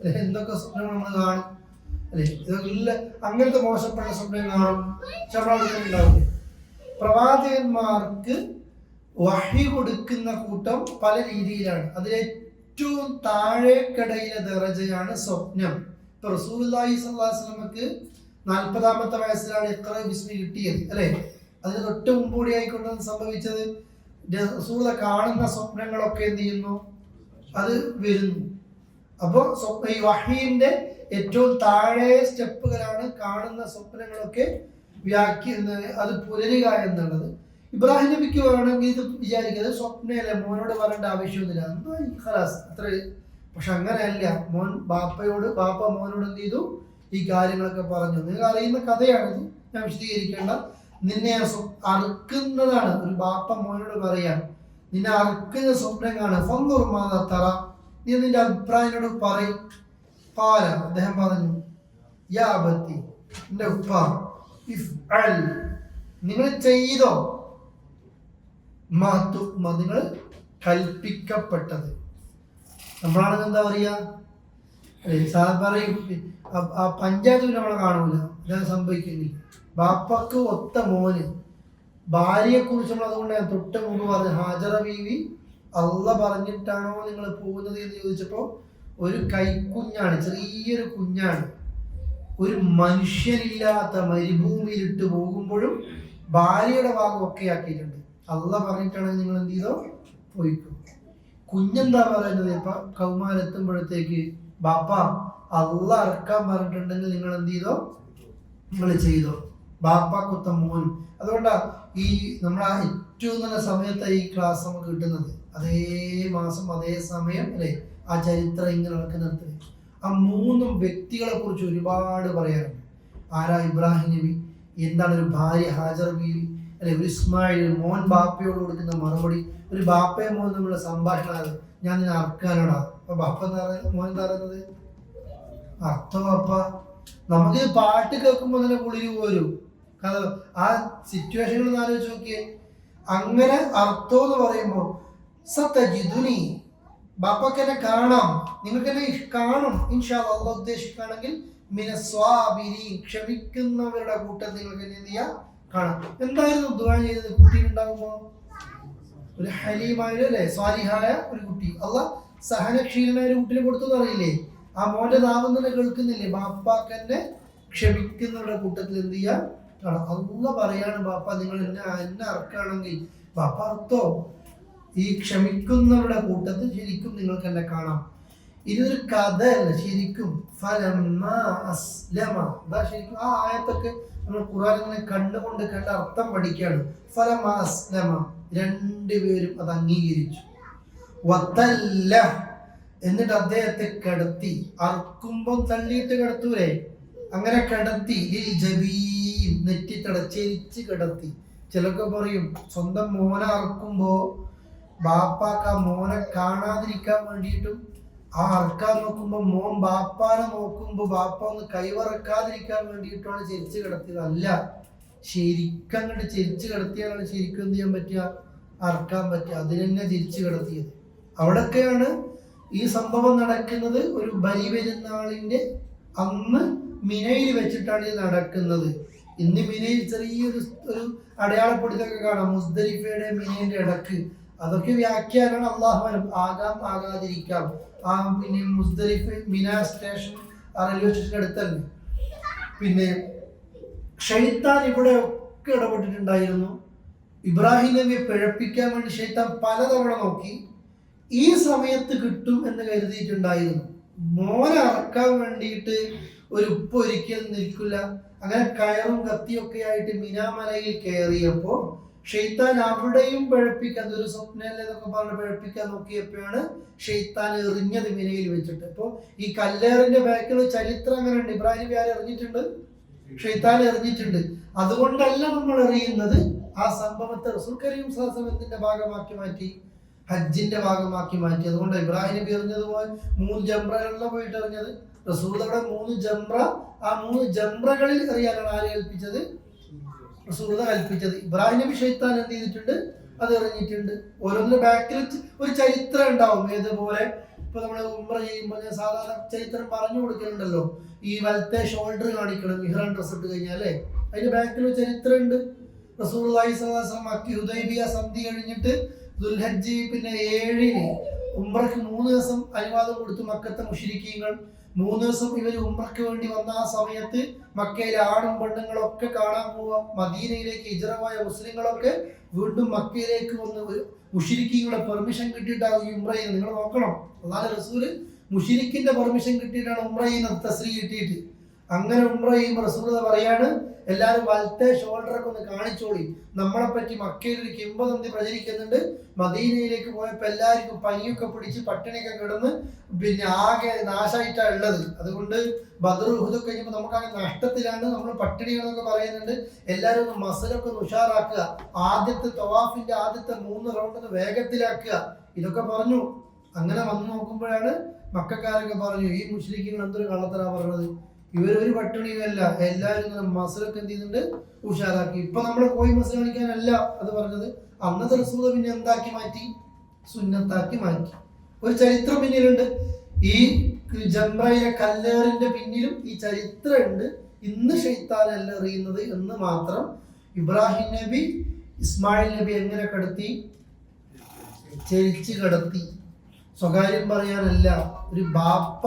അല്ലെ? എന്തൊക്കെ സ്വപ്നങ്ങൾ നമ്മൾ കാണും അല്ലെ? ഇല്ല, അങ്ങനത്തെ മോശപ്പെട്ട സ്വപ്നം കാണും, ഉണ്ടാവില്ല. പ്രവാചകന്മാർക്ക് വഹി കൊടുക്കുന്ന കൂട്ടം പല രീതിയിലാണ്. അതിലേറ്റവും താഴേക്കടയിലെ ദറജയാണ് സ്വപ്നം. ഇപ്പൊ റസൂലുള്ളാഹി സ്വല്ലല്ലാഹു അലൈഹി വസല്ലമക്ക് 40-ാമത്തെ വയസ്സിലാണ് ഇഖ്റ ബിസ്മി കിട്ടിയത് അല്ലെ? അതിന് തൊട്ട് മുമ്പൂടി ആയിക്കൊണ്ടാണ് സംഭവിച്ചത്. റസൂല കാണുന്ന സ്വപ്നങ്ങളൊക്കെ എന്ത് ചെയ്യുന്നു? അത് വരുന്നു. അപ്പൊ ഈ വഹീന്റെ ഏറ്റവും താഴെ സ്റ്റെപ്പുകളാണ് കാണുന്ന സ്വപ്നങ്ങളൊക്കെ അത് പുലരുക എന്നുള്ളത്. ഇബ്രാഹിം നബിക്ക് വേണമെങ്കിൽ ഇത് വിചാരിക്കുന്നത് സ്വപ്നമല്ല, മോനോട് പറയേണ്ട ആവശ്യമൊന്നുമില്ല, എന്താ ഖലാസ് അത്ര. പക്ഷെ അങ്ങനെയല്ല. ബാപ്പ മോനോട് എന്ത് ചെയ്തു? ഈ കാര്യങ്ങളൊക്കെ പറഞ്ഞു. നിങ്ങൾ അറിയുന്ന കഥയാണിത്, ഞാൻ വിശദീകരിക്കേണ്ട. നിന്നെ അറുക്കുന്നതാണ് ഒരു ബാപ്പ മോനോട് പറയാം, നിന്നെ അറുക്കുന്ന സ്വപ്നം കാണുക. ഫൻദുർ മാദാ തറ, നീ നിന്റെ അഭിപ്രായനോട് പറയും. ഖാല, അദ്ദേഹം പറഞ്ഞു, യാ അബത്തി, എന്റെ ഉപ്പ, ഇഫ്അൽ, നിങ്ങൾ ചെയ്തോ, നിങ്ങൾ കൽപ്പിക്കപ്പെട്ടത്. നമ്മളാണെങ്കിൽ എന്താ പറയാ, പറയും ആ പഞ്ചായത്ത് നമ്മളെ കാണൂല, ഇതാണ് സംഭവിക്കുന്നില്ല. ബാപ്പക്ക് ഒത്ത മോന്. ഭാര്യയെ കുറിച്ച് നമ്മൾ അതുകൊണ്ട് ഞാൻ തൊട്ട് മുമ്പ് പറഞ്ഞു, ഹാജറ ബീവി അള്ള പറഞ്ഞിട്ടാണോ നിങ്ങൾ പോകുന്നത് എന്ന് ചോദിച്ചപ്പോൾ ഒരു കൈക്കുഞ്ഞാണ്, ചെറിയൊരു കുഞ്ഞാണ്. ഒരു മനുഷ്യനില്ലാത്ത മരുഭൂമിയിലിട്ട് പോകുമ്പോഴും ഭാര്യയുടെ ഭാഗം ഒക്കെ ആക്കിയിട്ടുണ്ട്. അള്ള പറഞ്ഞിട്ടാണെങ്കിൽ നിങ്ങൾ എന്ത് ചെയ്തോ, പോയിക്കും. കുഞ്ഞെന്താ പറയുന്നത്? ഇപ്പൊ കൗമാരെത്തുമ്പോഴത്തേക്ക് ബാപ്പ അള്ള അറക്കാൻ പറഞ്ഞിട്ടുണ്ടെങ്കിൽ നിങ്ങൾ എന്ത് ചെയ്തോ, നിങ്ങൾ ചെയ്തോ. ബാപ്പാക്കൊത്ത മോൻ. അതുകൊണ്ടാ ഈ നമ്മളെ ഏറ്റവും നല്ല സമയത്ത് ഈ ക്ലാസ് നമുക്ക് കിട്ടുന്നത്. അതേ മാസം അതേ സമയം അല്ലെ, ആ ചരിത്രം ഇങ്ങനെ നടക്കുന്നിടത്ത് ആ 3 വ്യക്തികളെ കുറിച്ച് ഒരുപാട് പറയാറുണ്ട്. ആരാ? ഇബ്രാഹിം നബി, എന്താണ് ഒരു ഭാര്യ ഹാജർ ബീവി അല്ലെ, ഒരു ഇസ്മായിൽ മോൻ ബാപ്പയോട് കൊടുക്കുന്ന മറുപടി, ഒരു ബാപ്പയെ മോൻ തമ്മിലുള്ള സംഭാഷണം. ഞാൻ നിന്നെ അറക്കാനോടാ. അപ്പൊ ബാപ്പ എന്താ പറയുന്നത്, മോൻ എന്താ പറയുന്നത്? അർത്ഥം ബാപ്പ. നമുക്ക് പാട്ട് കേൾക്കുമ്പോൾ തന്നെ കുളിര് പോരും. കാരണം ആ സിറ്റുവേഷനിൽ ആലോചിച്ച് നോക്കിയേ. അങ്ങനെ അർത്ഥം എന്ന് പറയുമ്പോൾ സത്തജിദുനി, ബാപ്പക്ക് എന്നെ കാണാം, നിങ്ങൾക്ക് എന്നെ കാണും ഇൻഷാ അല്ലാഹ് ഉദ്ദേശിക്കുകയാണെങ്കിൽ മിനസ്വാബിരീൻ, ക്ഷമിക്കുന്നവരുടെ കൂട്ടത്തിൽ നിങ്ങൾക്ക് എന്നെ എന്ത് ചെയ്യാം, കാണാം. എന്തായിരുന്നു ദുആ ചെയ്തത് കുട്ടി ഉണ്ടാകുമ്പോൾ? ഒരു ഹലീമായ അല്ലെ, സ്വാലിഹായ ഒരു കുട്ടി. അള്ളാഹ് സഹനശീലനായ ഒരു കുട്ടിനെ കൊടുത്തെന്ന് അറിയില്ലേ? ആ മോന്റെ നാമം തന്നെ കേൾക്കുന്നില്ലേ? ബാപ്പാക്ക് എന്നെ ക്ഷമിക്കുന്നവരുടെ കൂട്ടത്തിൽ എന്ത് ചെയ്യാം, കാണാം. അള്ളാഹ് പറയാണ്, ബാപ്പ നിങ്ങൾ എന്നെ അറക്കുകയാണെങ്കിൽ ബാപ്പ അർത്ഥോ ഈ ക്ഷമിക്കുന്നവരുടെ കൂട്ടത്തിൽ ശരിക്കും നിങ്ങൾക്ക് എന്നെ കാണാം. ഇതൊരു കഥയല്ല, ശരിക്കും ശരിക്കും ആ ആയത്തൊക്കെ നമ്മൾ ഖുർആൻ ഇങ്ങനെ കണ്ടുകൊണ്ട് കണ്ട അർത്ഥം പഠിക്കുകയാണ്. ഫലമാ അസ്ലമ, രണ്ടുപേരും അത് അംഗീകരിച്ചു. വതല്ല, എന്നിട്ട് അദ്ദേഹത്തെ കിടത്തി. അറക്കുമ്പോൾ തള്ളിയിട്ട് കിടത്തൂലേ, അങ്ങനെ കിടത്തി. ജബീൻ, നെറ്റിത്തട ചെരിച്ച് കിടത്തി. ചിലർക്ക് പറയും സ്വന്തം മോനെ അറക്കുമ്പോ ബാപ്പാക്ക് ആ മോനെ കാണാതിരിക്കാൻ വേണ്ടിയിട്ടും ആ അറക്കാൻ നോക്കുമ്പോ മോൻ ബാപ്പാനെ നോക്കുമ്പോ ബാപ്പ ഒന്ന് കൈവറക്കാതിരിക്കാൻ വേണ്ടിയിട്ടാണ് ചെരിച്ച് കിടത്തിയത്. അല്ല, ശരിക്കും അങ്ങോട്ട് ചെരിച്ച് കിടത്തിയാലാണ് ശരിക്കും എന്ത് ചെയ്യാൻ പറ്റുക, അറക്കാൻ പറ്റുക. അതിനെന്നെ ചിരിച്ചു കിടത്തിയത്. അവിടൊക്കെയാണ് ഈ സംഭവം നടക്കുന്നത്. ഒരു ബലി പെരുന്നാളിന്റെ അന്ന് മിനയിൽ വെച്ചിട്ടാണ് ഇത് നടക്കുന്നത്. ഇന്ന് മിനയിൽ ചെറിയൊരു അടയാളപ്പെടുത്തൊക്കെ കാണാം, മുസ്ദലിഫയുടെ മിനയുടെ ഇടക്ക്. അതൊക്കെ വ്യാഖ്യാനാണ്. അള്ളാഹു ആകാം ആകാതിരിക്കാം. ആ പിന്നെ മുസ്ദലിഫ് മിന സ്റ്റേഷൻ റെയിൽവേ സ്റ്റേഷൻ അടുത്തല്ലേ. പിന്നെ ഷൈത്താൻ ഇവിടെ ഒക്കെ ഇടപെട്ടിട്ടുണ്ടായിരുന്നു. ഇബ്രാഹിം നബിയെ പിഴപ്പിക്കാൻ വേണ്ടി ഷൈത്താൻ പലതവണ നോക്കി. ഈ സമയത്ത് കിട്ടും എന്ന് കരുതിയിട്ടുണ്ടായിരുന്നു. മോനെ അറക്കാൻ വേണ്ടിയിട്ട് ഒരു ഉപ്പ് ഒരിക്കലും നിൽക്കില്ല. അങ്ങനെ കയറും കത്തിയൊക്കെ ആയിട്ട് മിനാമലയിൽ കയറിയപ്പോ ഷെയ്ത്താൻ അവിടെയും പിഴപ്പിക്കാൻ, ഒരു സ്വപ്നല്ലേ എന്നൊക്കെ പറഞ്ഞ് പിഴപ്പിക്കാൻ നോക്കിയപ്പോഴാണ് ഷെയ്ത്താൻ എറിഞ്ഞത് മിനയിൽ വെച്ചിട്ട്. അപ്പൊ ഈ കല്ലേറിന്റെ ബാക്കിൽ ചരിത്രം അങ്ങനെ ഉണ്ട്. ഇബ്രാഹിം നബി ആരെ എറിഞ്ഞിട്ടുണ്ട്? ഷെയ്ത്താൻ എറിഞ്ഞിട്ടുണ്ട്. അതുകൊണ്ടല്ല നമ്മൾ എറിയുന്നത്. ആ സംഭവത്തെ റസൂൽ കരീം സ്വല്ലല്ലാഹു അലൈഹി വസല്ലം ഭാഗമാക്കി മാറ്റി, ഹജ്ജിന്റെ ഭാഗമാക്കി മാറ്റി. അതുകൊണ്ട് ഇബ്രാഹിം നബി എറിഞ്ഞതുപോലെ 3 ജംറകളില പോയിട്ട് എറിഞ്ഞത്. റസൂൽ അവിടെ 3 ജംറ, ആ 3 ജംറകളിൽ എറിയാനാണ് ആരെ ഏൽപ്പിച്ചത്? റസൂൽ കൽപ്പിച്ചത്. ഇബ്രാഹിം നബി ഷൈത്താൻ എന്ത് ചെയ്തിട്ടുണ്ട്? അത് എറിഞ്ഞിട്ടുണ്ട്. ഓരോന്നിന്റെ ബാക്കിൽ ഒരു ചരിത്രം ഉണ്ടാവും. ഏതുപോലെ ഇപ്പൊ നമ്മള് ഉംറ ചെയ്യുമ്പോൾ ഞാൻ സാധാരണ ചരിത്രം പറഞ്ഞു കൊടുക്കുന്നുണ്ടല്ലോ. ഈ വലത്തെ ഷോൾഡർ കാണിക്കണം ഇഹ്റാം ഡ്രസ് ഇട്ട് കഴിഞ്ഞാലേ, അതിന്റെ ബാക്കിൽ ഒരു ചരിത്രം ഉണ്ട്. റസൂലുള്ളാഹി സ്വല്ലല്ലാഹു അലൈഹി വസല്ലം ഹുദൈബിയ സന്ധി കഴിഞ്ഞിട്ട് ദുൽഹജ്ജ് പിന്നെ 7-ന് ഉംറക്ക് 3 ദിവസം അനുവാദം കൊടുത്തു മക്കത്തെ മുശ്രിക്കീങ്ങൾ. 3 ദിവസം ഇവർ ഉംറക്ക് വേണ്ടി വന്ന ആ സമയത്ത് മക്കയിലെ ആണും പെണ്ണുങ്ങളൊക്കെ കാണാൻ പോവുക. മദീനയിലേക്ക് ഹിജ്റ പോയ മുസ്ലിങ്ങളൊക്കെ വീണ്ടും മക്കയിലേക്ക് വന്ന് മുശ്രിക്കീങ്ങളെ പെർമിഷൻ കിട്ടിയിട്ടാണ് ഈ ഉംറ ചെയ്യുന്നത്. നിങ്ങൾ നോക്കണം, അല്ലാഹുവിന്റെ റസൂല് മുശ്രിക്കിന്റെ പെർമിഷൻ കിട്ടിയിട്ടാണ് ഉംറ ചെയ്യുന്നത്, തസ്രീ കിട്ടിയിട്ട്. അങ്ങനെ ഉംറ ചെയ്യുമ്പോൾ റസൂൽ പറയാണ്, എല്ലാവരും വലത്തെ ഷോൾഡറൊക്കെ ഒന്ന് കാണിച്ചോളി. നമ്മളെ പറ്റി മക്കയിൽ ഒരു കിംവദന്തി പ്രചരിക്കുന്നുണ്ട്. മദീനയിലേക്ക് പോയപ്പോൾ എല്ലാവർക്കും പനിയൊക്കെ പിടിച്ച് പട്ടിണിയൊക്കെ കിടന്ന് പിന്നെ ആകെ നാശമായിട്ടാണ് ഉള്ളത്. അതുകൊണ്ട് ബദർ ഉഹുദ് കഴിഞ്ഞപ്പോൾ നമുക്കാകെ നഷ്ടത്തിലാണ്, നമ്മൾ പട്ടിണികളൊക്കെ പറയുന്നുണ്ട്. എല്ലാവരും ഒന്ന് മസലൊക്കെ ഒന്ന് ഉഷാറാക്കുക, ആദ്യത്തെ തവാഫിന്റെ ആദ്യത്തെ 3 റൗണ്ട് ഒന്ന് വേഗത്തിലാക്കുക, ഇതൊക്കെ പറഞ്ഞു. അങ്ങനെ വന്നു നോക്കുമ്പോഴാണ് മക്കാരൊക്കെ പറഞ്ഞു, ഈ മുശ്രിക്കുകൾ എന്തൊരു കള്ളത്തരാ പറഞ്ഞത്, ഇവരൊരു പട്ടിണിയല്ല, എല്ലാവരും മസലൊക്കെ എന്ത് ചെയ്യുന്നുണ്ട്, ഉഷാറാക്കി. ഇപ്പൊ നമ്മൾ പോയി മസൽ കാണിക്കാനല്ല അത് പറഞ്ഞത്. അന്നത്തെ റസൂൽ പിന്നെ എന്താക്കി മാറ്റി? സുന്നത്താക്കി മാറ്റി. ഒരു ചരിത്രം പിന്നിലുണ്ട്. ഈ ജംറയിലെ കല്ലേറിന്റെ പിന്നിലും ഈ ചരിത്രമുണ്ട്. ഇന്ന് ഷെയ്ത്താനല്ല എറിയുന്നത് എന്ന് മാത്രം. ഇബ്രാഹിം നബി ഇസ്മായിൽ നബി എങ്ങനെ കടത്തി? ചെരിച്ച് കടത്തി. സ്വകാര്യം പറയാനല്ല. ഒരു ബാപ്പ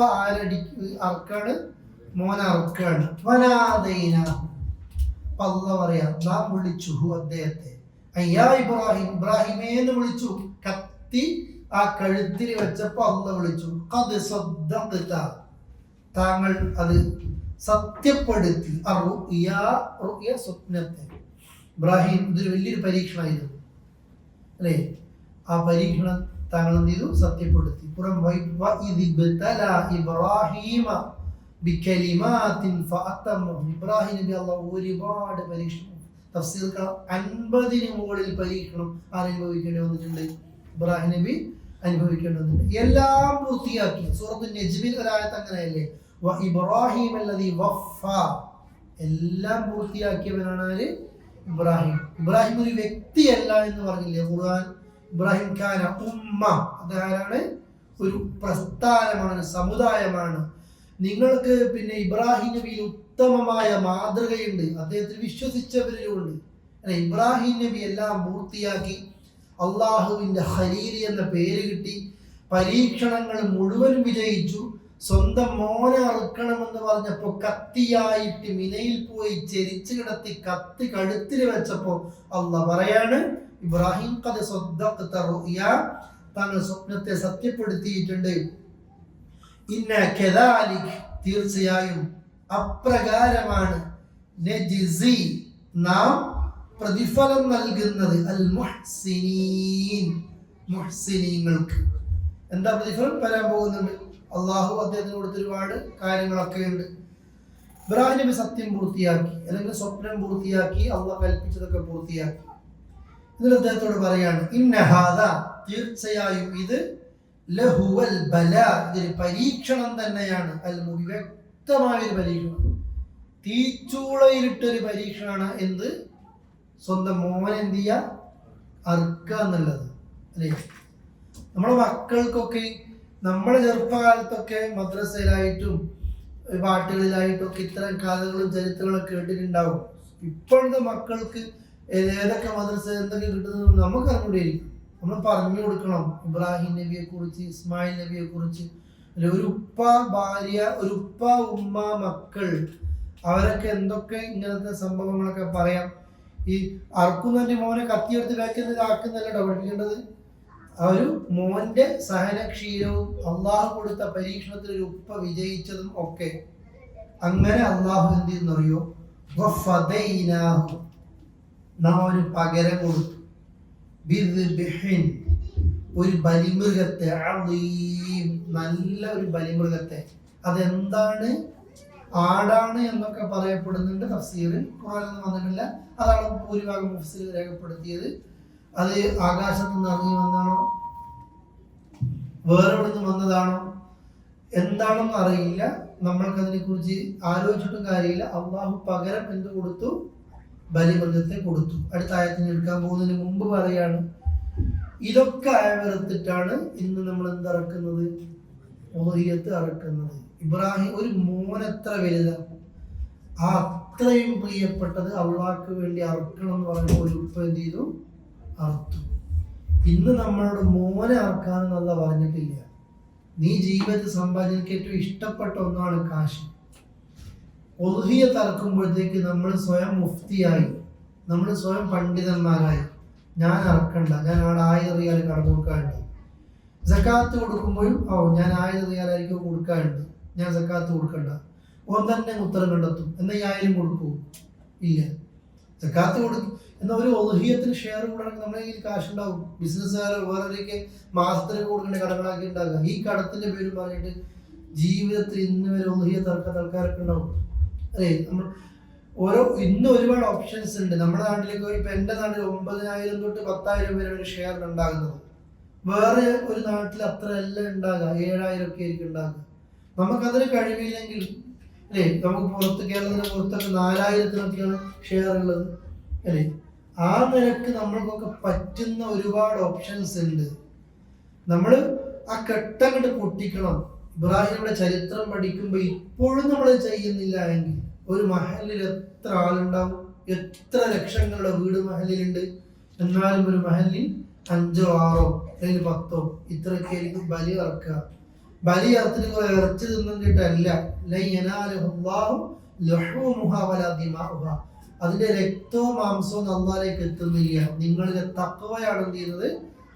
അറക്കാണ്, മോന അറക്കാണ്. അല്ല പറയാ, നാം വിളിച്ചു അദ്ദേഹത്തെ, അയ്യാ ഇബ്രാഹിം, ഇബ്രാഹിമേ എന്ന് വിളിച്ചു. കത്തി ആ കഴുത്തിൽ വെച്ചപ്പോ അല്ല വിളിച്ചു, ഖദ് സദ്ദഖ്ത, താങ്കൾ അത് സത്യപ്പെടുത്തി. സ്വപ്നത്തെ. ഇബ്രാഹിം ഇതൊരു വലിയൊരു പരീക്ഷണമായിരുന്നു അല്ലേ? ആ പരീക്ഷണം താങ്കൾ എന്ത് ചെയ്തു? സത്യപ്പെടുത്തി. ഇബ്രാഹിം നബി അല്ലാഹു ഒരുപാട് പരീക്ഷണം, തഫ്സീർ 50 മുകളിൽ പരീക്ഷണം അനുഭവിക്കേണ്ടി വന്നിട്ടുണ്ട്. ഇബ്രാഹിം നബി അനുഭവിക്കേണ്ടി വന്നിട്ടുണ്ട്. എല്ലാം പൂർത്തിയാക്കി. സൂറത്തുൽ നജ്മിൽ ഒരായത്ത് അങ്ങനെയല്ലേ, ഇബ്രാഹിം അല്ലദീ വഫ, എല്ലാം പൂർത്തിയാക്കിയവനാണ് ആര്? ഇബ്രാഹിം. ഇബ്രാഹിം ഒരു വ്യക്തിയല്ല എന്ന് പറഞ്ഞില്ലേ ഖുർആൻ? ഇബ്രാഹിം ഖാന ഉമ്മ, അതാരാണ്? ഒരു പ്രസ്ഥാനമാണ്, സമുദായമാണ്. നിങ്ങൾക്ക് പിന്നെ ഇബ്രാഹിം നബിയിൽ ഉത്തമമായ മാതൃകയുണ്ട്, അദ്ദേഹത്തിൽ വിശ്വസിച്ചവരിലുമുണ്ട്. ഇബ്രാഹിം നബി എല്ലാം പൂർത്തിയാക്കി, അള്ളാഹുവിൻ്റെ ഖലീൽ എന്ന പേര് കിട്ടി, പരീക്ഷണങ്ങൾ മുഴുവൻ വിജയിച്ചു. സ്വന്തം മോനെ അറുക്കണമെന്ന് പറഞ്ഞപ്പോൾ കത്തിയായിട്ട് മിനയിൽ പോയി ചെരിച്ചു കിടത്തി കത്തി കഴുത്തിൽ വെച്ചപ്പോൾ അള്ളാഹ് പറയാണ്, ഇബ്രാഹിം ഖദ് സദ്ദഖ്ത റുയ, താങ്കൾ സ്വപ്നത്തെ സത്യപ്പെടുത്തിയിട്ടുണ്ട്. ഇന്ന കദാലിക്, തീർച്ചയായും അപ്രകാരമാണ്, നജ്സി, നാം പ്രതിഫലം നൽകുന്നത്, അൽ മുഹ്സിനീൻ, മുഹ്സിനീങ്ങൾക്ക്. എന്താ പ്രതിഫലം വരാൻ പോകുന്നുണ്ട്? അള്ളാഹു അദ്ദേഹത്തിന് കൊടുത്ത ഒരുപാട് കാര്യങ്ങളൊക്കെ ഉണ്ട്. ഇബ്രാഹിം നബി സത്യം പൂർത്തിയാക്കി, അല്ലെങ്കിൽ സ്വപ്നം പൂർത്തിയാക്കി, അള്ളാഹ് കൽപ്പിച്ചതൊക്കെ പൂർത്തിയാക്കി. ഇതിൽ അദ്ദേഹത്തോട് പറയാണ്, ഇന്ന ഹാദാ, തീർച്ചയായും ഇത്, ലഹുവൽ ബലാ, ഇതൊരു പരീക്ഷണം തന്നെയാണ്. അൽ മുബീൻ, വ്യക്തമായൊരു പരീക്ഷണം, തീച്ചൂളയിലിട്ടൊരു പരീക്ഷണമാണ്. എന്ത്? സ്വന്തം മോനെ എന്ത് ചെയ്യുക? അറുക്കുക എന്നുള്ളത് അല്ലേ? നമ്മുടെ മക്കൾക്കൊക്കെ, നമ്മുടെ ചെറുപ്പകാലത്തൊക്കെ മദ്രസയിലായിട്ടും പാട്ടുകളിലായിട്ടും ഒക്കെ ഇത്തരം കഥകളും ചരിത്രങ്ങളും കേട്ടിട്ടുണ്ടാവും. ഇപ്പോഴത്തെ മക്കൾക്ക് ഏതൊക്കെ മദ്രസ എന്തൊക്കെ കിട്ടുന്നത് നമുക്ക് അറിഞ്ഞുകൊണ്ടിരിക്കും. നമ്മൾ പറഞ്ഞു കൊടുക്കണം ഇബ്രാഹിം നബിയെ കുറിച്ച്, ഇസ്മായിൽ നബിയെ കുറിച്ച്. അല്ലെ, ഒരു ഉപ്പ ഭാര്യ, ഒരു ഉപ്പ ഉമ്മ മക്കൾ, അവരൊക്കെ എന്തൊക്കെ ഇങ്ങനത്തെ സംഭവങ്ങളൊക്കെ പറയാം. ഈ അറക്കുന്നതിന്റെ മോനെ കത്തിയെടുത്ത് ആക്കുന്നതല്ല പഠിപ്പിക്കേണ്ടത്. ആ ഒരു മോന്റെ സഹനക്ഷീരവും അള്ളാഹു കൊടുത്ത പരീക്ഷണത്തിൽ ഒരു ഉപ്പ വിജയിച്ചതും ഒക്കെ. അങ്ങനെ അള്ളാഹു എന്ത് ചെയ്യുന്നറിയോ? നാം ഒരു പകരം കൊടുത്തു, ഒരു ബലിമൃഗത്തെ, നല്ല ഒരു ബലിമൃഗത്തെ. അതെന്താണ്? ആടാണ് എന്നൊക്കെ പറയപ്പെടുന്നുണ്ട് തഫ്സീറിൽ. ഖുർആനിലൊന്നും വന്നിട്ടില്ല. അതാണ് ഭൂരിഭാഗം മുഫ്സിർ രേഖപ്പെടുത്തിയത്. അത് ആകാശത്ത് നിന്ന് ഇറങ്ങി വന്നാണോ, വേറെ എവിടെ നിന്ന് വന്നതാണോ, എന്താണെന്ന് അറിയില്ല. നമ്മൾക്കതിനെ കുറിച്ച് ആലോചിച്ചിട്ടും കാര്യമില്ല. അള്ളാഹു പകരം എന്ത് കൊടുത്തു? ബലിമൃഗത്തെ കൊടുത്തു. അടുത്ത ആയത്തിന് എടുക്കാൻ പോകുന്നതിന് മുമ്പ് പറയാണ്, ഇതൊക്കെ അയവെറുത്തിട്ടാണ് ഇന്ന് നമ്മൾ എന്തിറക്കുന്നത്? ഉളഹിയത്ത് ഇറക്കുന്നത്. ഇബ്രാഹിം ഒരു മോനെത്ര വലുതാണ്, ആ അത്രയും പ്രിയപ്പെട്ടത് അള്ളാഹ്ക്ക് വേണ്ടി അറക്കണം എന്ന് പറയുമ്പോൾ ഒരു ഉപ്പ എന്ത് ചെയ്തു? അറുത്തു. ഇന്ന് നമ്മളോട് മോനെ അറക്കാനെന്നല്ല പറഞ്ഞിട്ടില്ല. നീ ജീവിതത്തിൽ സമ്പാദിക്കാൻ ഏറ്റവും ഇഷ്ടപ്പെട്ട ഒന്നാണ് കാശ്. ഉളഹിയത്ത് അറക്കുമ്പോഴത്തേക്ക് നമ്മൾ സ്വയം മുഫ്തിയായി, നമ്മൾ സ്വയം പണ്ഡിതന്മാരായി. ഞാൻ അറക്കണ്ട, ഞാൻ അവിടെ 1000 റിയാൽ കടം കൊടുക്കാനുണ്ട്. സക്കാത്ത് കൊടുക്കുമ്പോഴും ഞാൻ 1000 റിയാലായിരിക്കും കൊടുക്കാനുണ്ട്, ഞാൻ സക്കാത്ത് കൊടുക്കണ്ട. ഓൻ തന്നെ ഉത്തരം കണ്ടെത്തും. എന്നാൽ 1000 കൊടുക്കൂ? ഇല്ല. സക്കാത്ത് കൊടുക്കും. എന്നാൽ ഒരു ഉളഹിയത്തിന് ഷെയർ കൂടണമെങ്കിൽ നമ്മുടെ കയ്യിൽ കാശുണ്ടാവും. ബിസിനസ്സുകാരോ വേറൊക്കെ മാസത്തിന് കൊടുക്കേണ്ട കടങ്ങളാക്കി ഉണ്ടാക്കുക. ഈ കടത്തിന്റെ പേര് പറഞ്ഞിട്ട് ജീവിതത്തിൽ ഇന്ന് വരെ ഉളഹിയത്ത് ഇറക്കാത്ത ആൾക്കാരൊക്കെ ഉണ്ടാവും അല്ലേ? നമ്മൾ ഇന്ന് ഒരുപാട് ഓപ്ഷൻസ് ഉണ്ട്. നമ്മുടെ നാട്ടിലേക്ക് ഇപ്പൊ എന്റെ നാട്ടിൽ 9,000 തൊട്ട് 10,000 വരെ ഒരു ഷെയർ ഉണ്ടാകുന്നത്. വേറെ ഒരു നാട്ടിൽ അത്ര എല്ലാം ഉണ്ടാകുക 7,000 ഒക്കെ ആയിരിക്കും ഉണ്ടാകുക. നമുക്കതിന് കഴിവില്ലെങ്കിൽ അല്ലേ, നമുക്ക് കേരളത്തിന് പുറത്തൊക്കെ 4,000-ത്തിനൊക്കെയാണ് ഷെയർ ഉള്ളത് അല്ലേ? ആ നിരക്ക് നമ്മൾക്കൊക്കെ പറ്റുന്ന ഒരുപാട് ഓപ്ഷൻസ് ഉണ്ട്. നമ്മൾ ആ കെട്ടങ്ങോട്ട് പൊട്ടിക്കണം. ഇബ്രാഹിമിന്റെ ചരിത്രം പഠിക്കുമ്പോൾ ഇപ്പോഴും നമ്മൾ ചെയ്യുന്നില്ല എങ്കിൽ ഒരു മഹലിൽ എത്ര ആളുണ്ടാവും? എത്ര ലക്ഷങ്ങളുടെ വീട് മഹലിലുണ്ട്. എന്നാലും ഒരു മഹലിൽ 5 6 അല്ലെങ്കിൽ 10 ഇത്രയൊക്കെ ആയിരിക്കും ബലി ഇറക്കുക. ബലി ഇറച്ചിട്ട് കുറെ ഇറച്ചി തിന്നിട്ടല്ല. അതിന്റെ രക്തവും മാംസവും അള്ളാഹിലേക്ക് എത്തുന്നില്ല. നിങ്ങളിലെ തഖ്വയാണ് എന്ത് ചെയ്യുന്നത്?